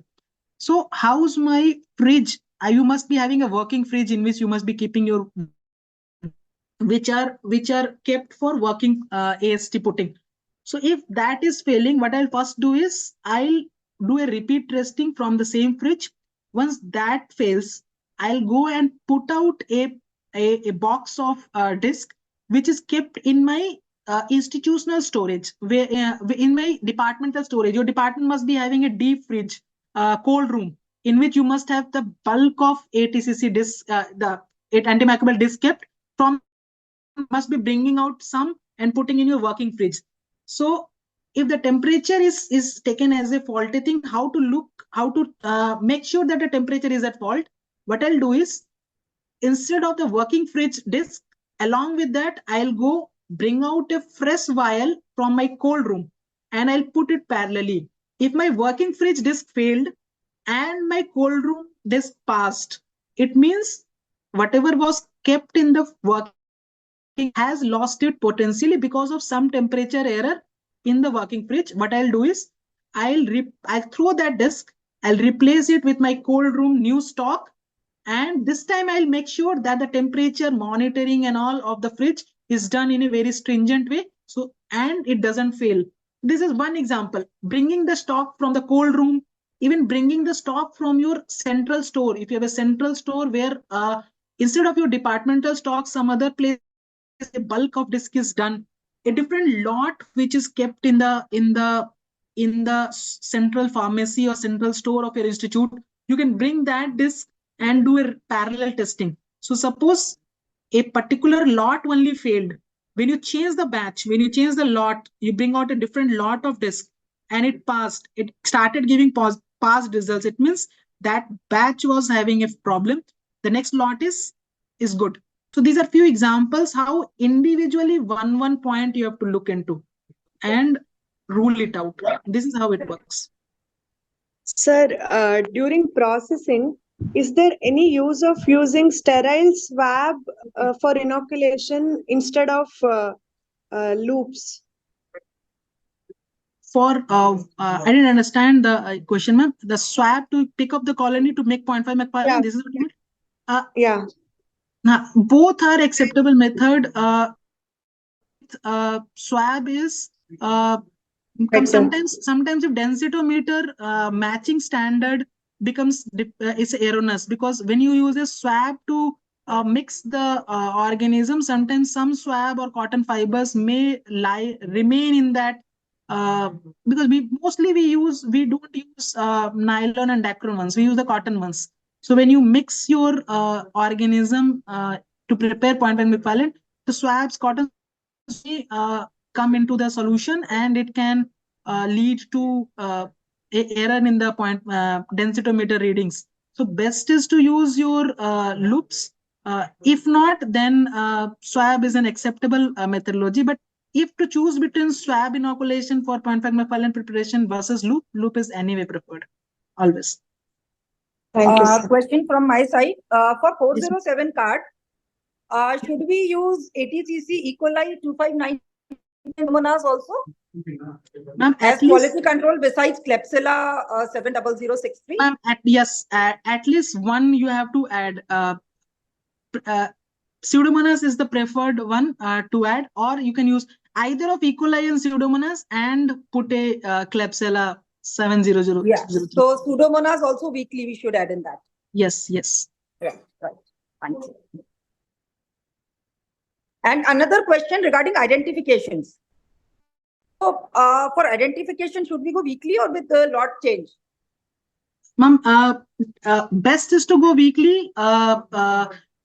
[SPEAKER 1] So how's my fridge? You must be having a working fridge in which you must be keeping your which are kept for working AST putting. So if that is failing, what I'll first do is I'll do a repeat testing from the same fridge. Once that fails, I'll go and put out a box of disk which is kept in my institutional storage, where in my departmental storage. Your department must be having a deep fridge, cold room, in which you must have the bulk of ATCC disk, the antimicrobial disk kept. From must be bringing out some and putting in your working fridge. So if the temperature is taken as a faulty thing, how to make sure that the temperature is at fault? What I'll do is, instead of the working fridge disk, along with that, I'll go bring out a fresh vial from my cold room and I'll put it parallelly. If my working fridge disk failed and my cold room disk passed, it means whatever was kept in the working has lost it potentially because of some temperature error in the working fridge. What I'll do is I'll throw that disk, I'll replace it with my cold room new stock, and this time I'll make sure that the temperature monitoring and all of the fridge is done in a very stringent way, so and it doesn't fail. This is one example. Bringing the stock from the cold room, even bringing the stock from your central store. If you have a central store where instead of your departmental stock, some other place a bulk of disk is done, a different lot which is kept in the central pharmacy or central store of your institute, you can bring that disk and do a parallel testing. So suppose a particular lot only failed. When you change the batch, when you change the lot, you bring out a different lot of disk and it passed. It started giving passed results. It means that batch was having a problem. The next lot is good. So these are few examples how individually one point you have to look into and rule it out. This is how it works.
[SPEAKER 2] Sir, during processing, is there any use of using sterile swab for inoculation instead of loops?
[SPEAKER 1] For I didn't understand the question, ma'am. The swab to pick up the colony to make 0.5 McFarlane.
[SPEAKER 2] Yeah.
[SPEAKER 1] This is what you mean.
[SPEAKER 2] Yeah.
[SPEAKER 1] Now, both are acceptable method. Swab is sometimes if densitometer matching standard becomes is erroneous, because when you use a swab to mix the organism, sometimes some swab or cotton fibers may remain in that, because we don't use nylon and dacron ones, we use the cotton ones. So when you mix your organism to prepare 0.1 McFarlane, the swabs, cotton come into the solution and it can lead to a error in the point densitometer readings. So best is to use your loops. If not, then swab is an acceptable methodology. But if to choose between swab inoculation for 0.5 McFarlane preparation versus loop is anyway preferred, always.
[SPEAKER 2] Thank you, sir.
[SPEAKER 5] Question from my side. For 407 card, should we use ATCC E. coli 2599 Pseudomonas also?
[SPEAKER 1] Ma'am,
[SPEAKER 5] As
[SPEAKER 1] at least,
[SPEAKER 5] quality control besides Klebsiella 70063?
[SPEAKER 1] ma'am, yes, at least one you have to add. Pseudomonas is the preferred one to add, or you can use either of E. coli and Pseudomonas and put a Klebsiella 700.
[SPEAKER 5] Yeah. So Pseudomonas also weekly we should add in that.
[SPEAKER 1] Yes.
[SPEAKER 5] Right. Thank you. And another question regarding identifications. So for identification, should we go weekly or with the lot change?
[SPEAKER 1] Ma'am, best is to go weekly.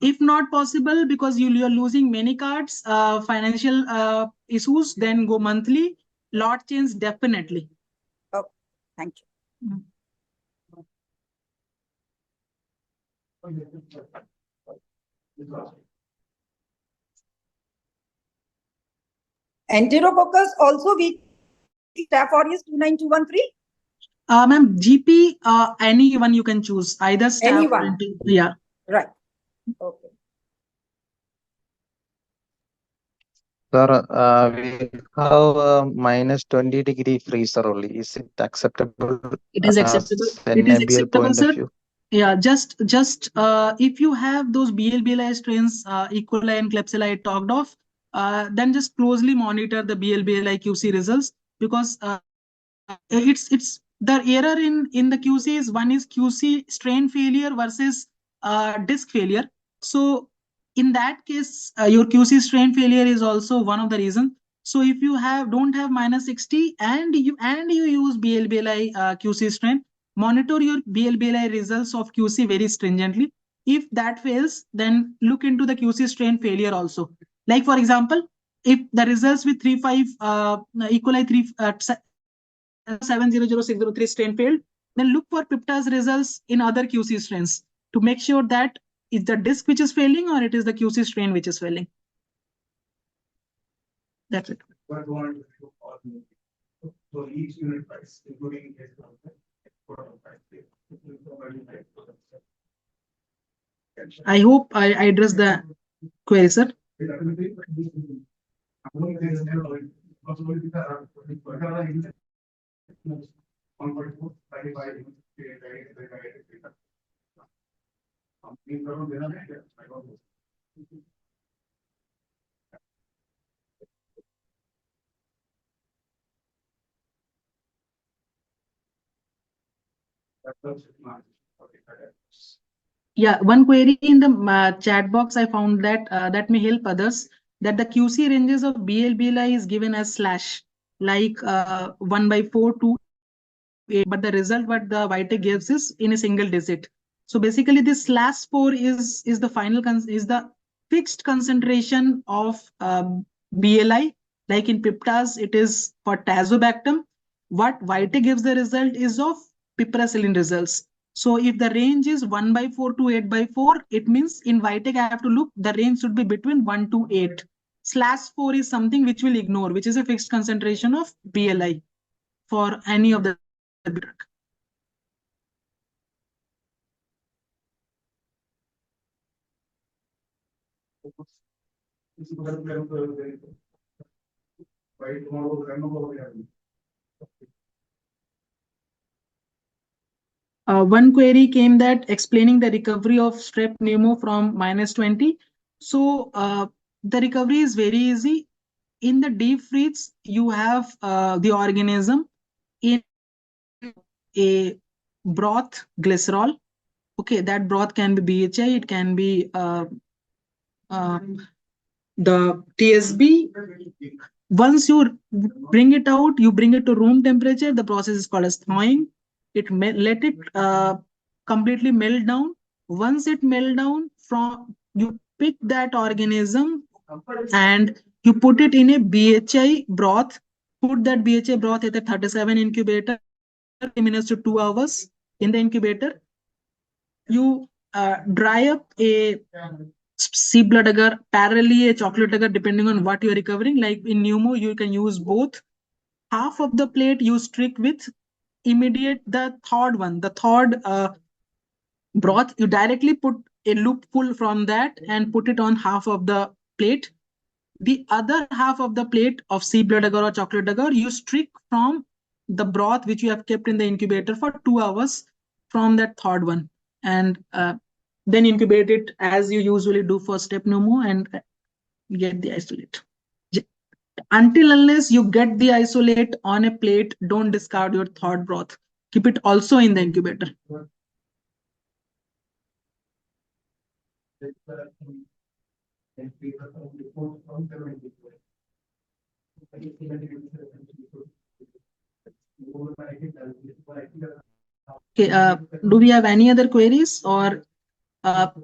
[SPEAKER 1] If not possible, because you're losing many cards, financial issues, then go monthly. Lot change definitely.
[SPEAKER 5] Oh, thank you. Entero focus also weekly staff or is 29213?
[SPEAKER 1] Ma'am, GP, anyone you can choose, either staff or
[SPEAKER 5] Anyone.
[SPEAKER 1] yeah.
[SPEAKER 5] Right. Okay.
[SPEAKER 3] Sir, we have a minus 20-degree freezer only. Is it acceptable?
[SPEAKER 1] It is acceptable.
[SPEAKER 3] As
[SPEAKER 1] It is
[SPEAKER 3] NABL
[SPEAKER 1] acceptable,
[SPEAKER 3] point
[SPEAKER 1] sir.
[SPEAKER 3] of view?
[SPEAKER 1] Yeah, just if you have those BLBLI strains, E. coli and Klebsiella I talked of, then just closely monitor the BLBLI QC results, because it's the error in the QC is, one is QC strain failure versus disk failure. So in that case, your QC strain failure is also one of the reasons. So if you don't have minus 60 and you use BLBLI QC strain, monitor your BLBLI results of QC very stringently. If that fails, then look into the QC strain failure also. Like for example, if the results with 35 E. coli 700,603 strain failed, then look for Pipta's results in other QC strains to make sure that it's the disk which is failing or it is the QC strain which is failing. That's it.
[SPEAKER 6] So each unit price, including
[SPEAKER 1] I hope I addressed the query, sir. Yeah, one query in the chat box I found that may help others, that the QC ranges of BLBLI is given as slash, like 1 by 4 to 8, but the result what the Vitek gives is in a single digit. So basically this slash 4 is the final is the fixed concentration of BLI. Like in Piptas, it is for tazobactam. What Vitek gives the result is of piperacillin results. So if the range is 1 by 4 to 8 by 4, it means in Vitek I have to look, the range should be between 1 to 8. Slash 4 is something which will ignore, which is a fixed concentration of BLI for any of the drug. One query came that explaining the recovery of strep pneumo from minus 20. So the recovery is very easy. In the deep freeze, you have the organism in a broth glycerol. Okay, that broth can be BHI, it can be the TSB. Once you bring it out, you bring it to room temperature. The process is called as thawing. Let it completely melt down. Once it melt down, from you pick that organism and you put it in a BHI broth. Put that BHI broth at a 37 incubator, 30 minutes to 2 hours in the incubator. You dry up a sea blood agar, parallelly a chocolate agar, depending on what you are recovering. Like in pneumo, you can use both. Half of the plate you streak with immediate the third one, the third broth. You directly put a loop full from that and put it on half of the plate. The other half of the plate of sea blood agar or chocolate agar, you streak from the broth which you have kept in the incubator for 2 hours from that third one, and then incubate it as you usually do for step pneumo and get the isolate. Until unless you get the isolate on a plate, don't discard your third broth. Keep it also in the incubator. Okay, do we have any other queries, or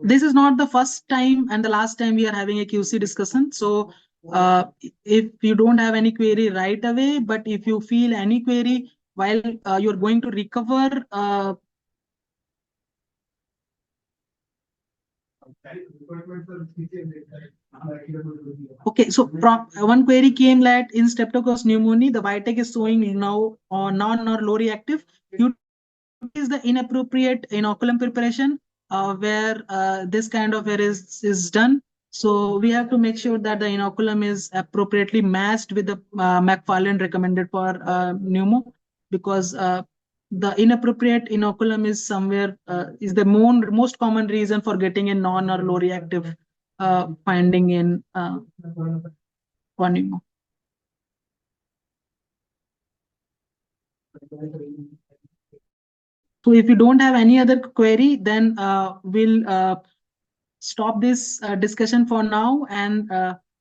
[SPEAKER 1] this is not the first time and the last time we are having a QC discussion. So if you don't have any query right away, but if you feel any query while you're going to recover, okay, so from one query came that in Streptococcus pneumoniae, the Vitek is showing now non or low reactive. You is the inappropriate inoculum preparation where this kind of error is done. So we have to make sure that the inoculum is appropriately matched with the McFarland recommended for pneumo, because the inappropriate inoculum is somewhere is the most common reason for getting a non or low reactive finding in for pneumo. So if you don't have any other query, then we'll stop this discussion for now. And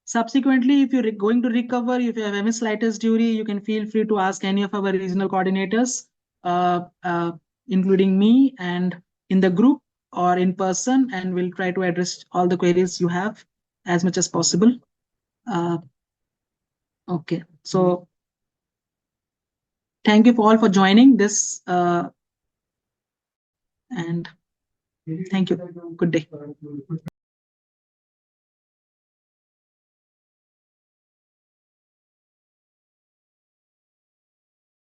[SPEAKER 1] subsequently, if you're going to recover, if you have any slightest query, you can feel free to ask any of our regional coordinators, including me and in the group or in person, and we'll try to address all the queries you have as much as possible. Okay, so thank you all for joining this and thank you. Good day.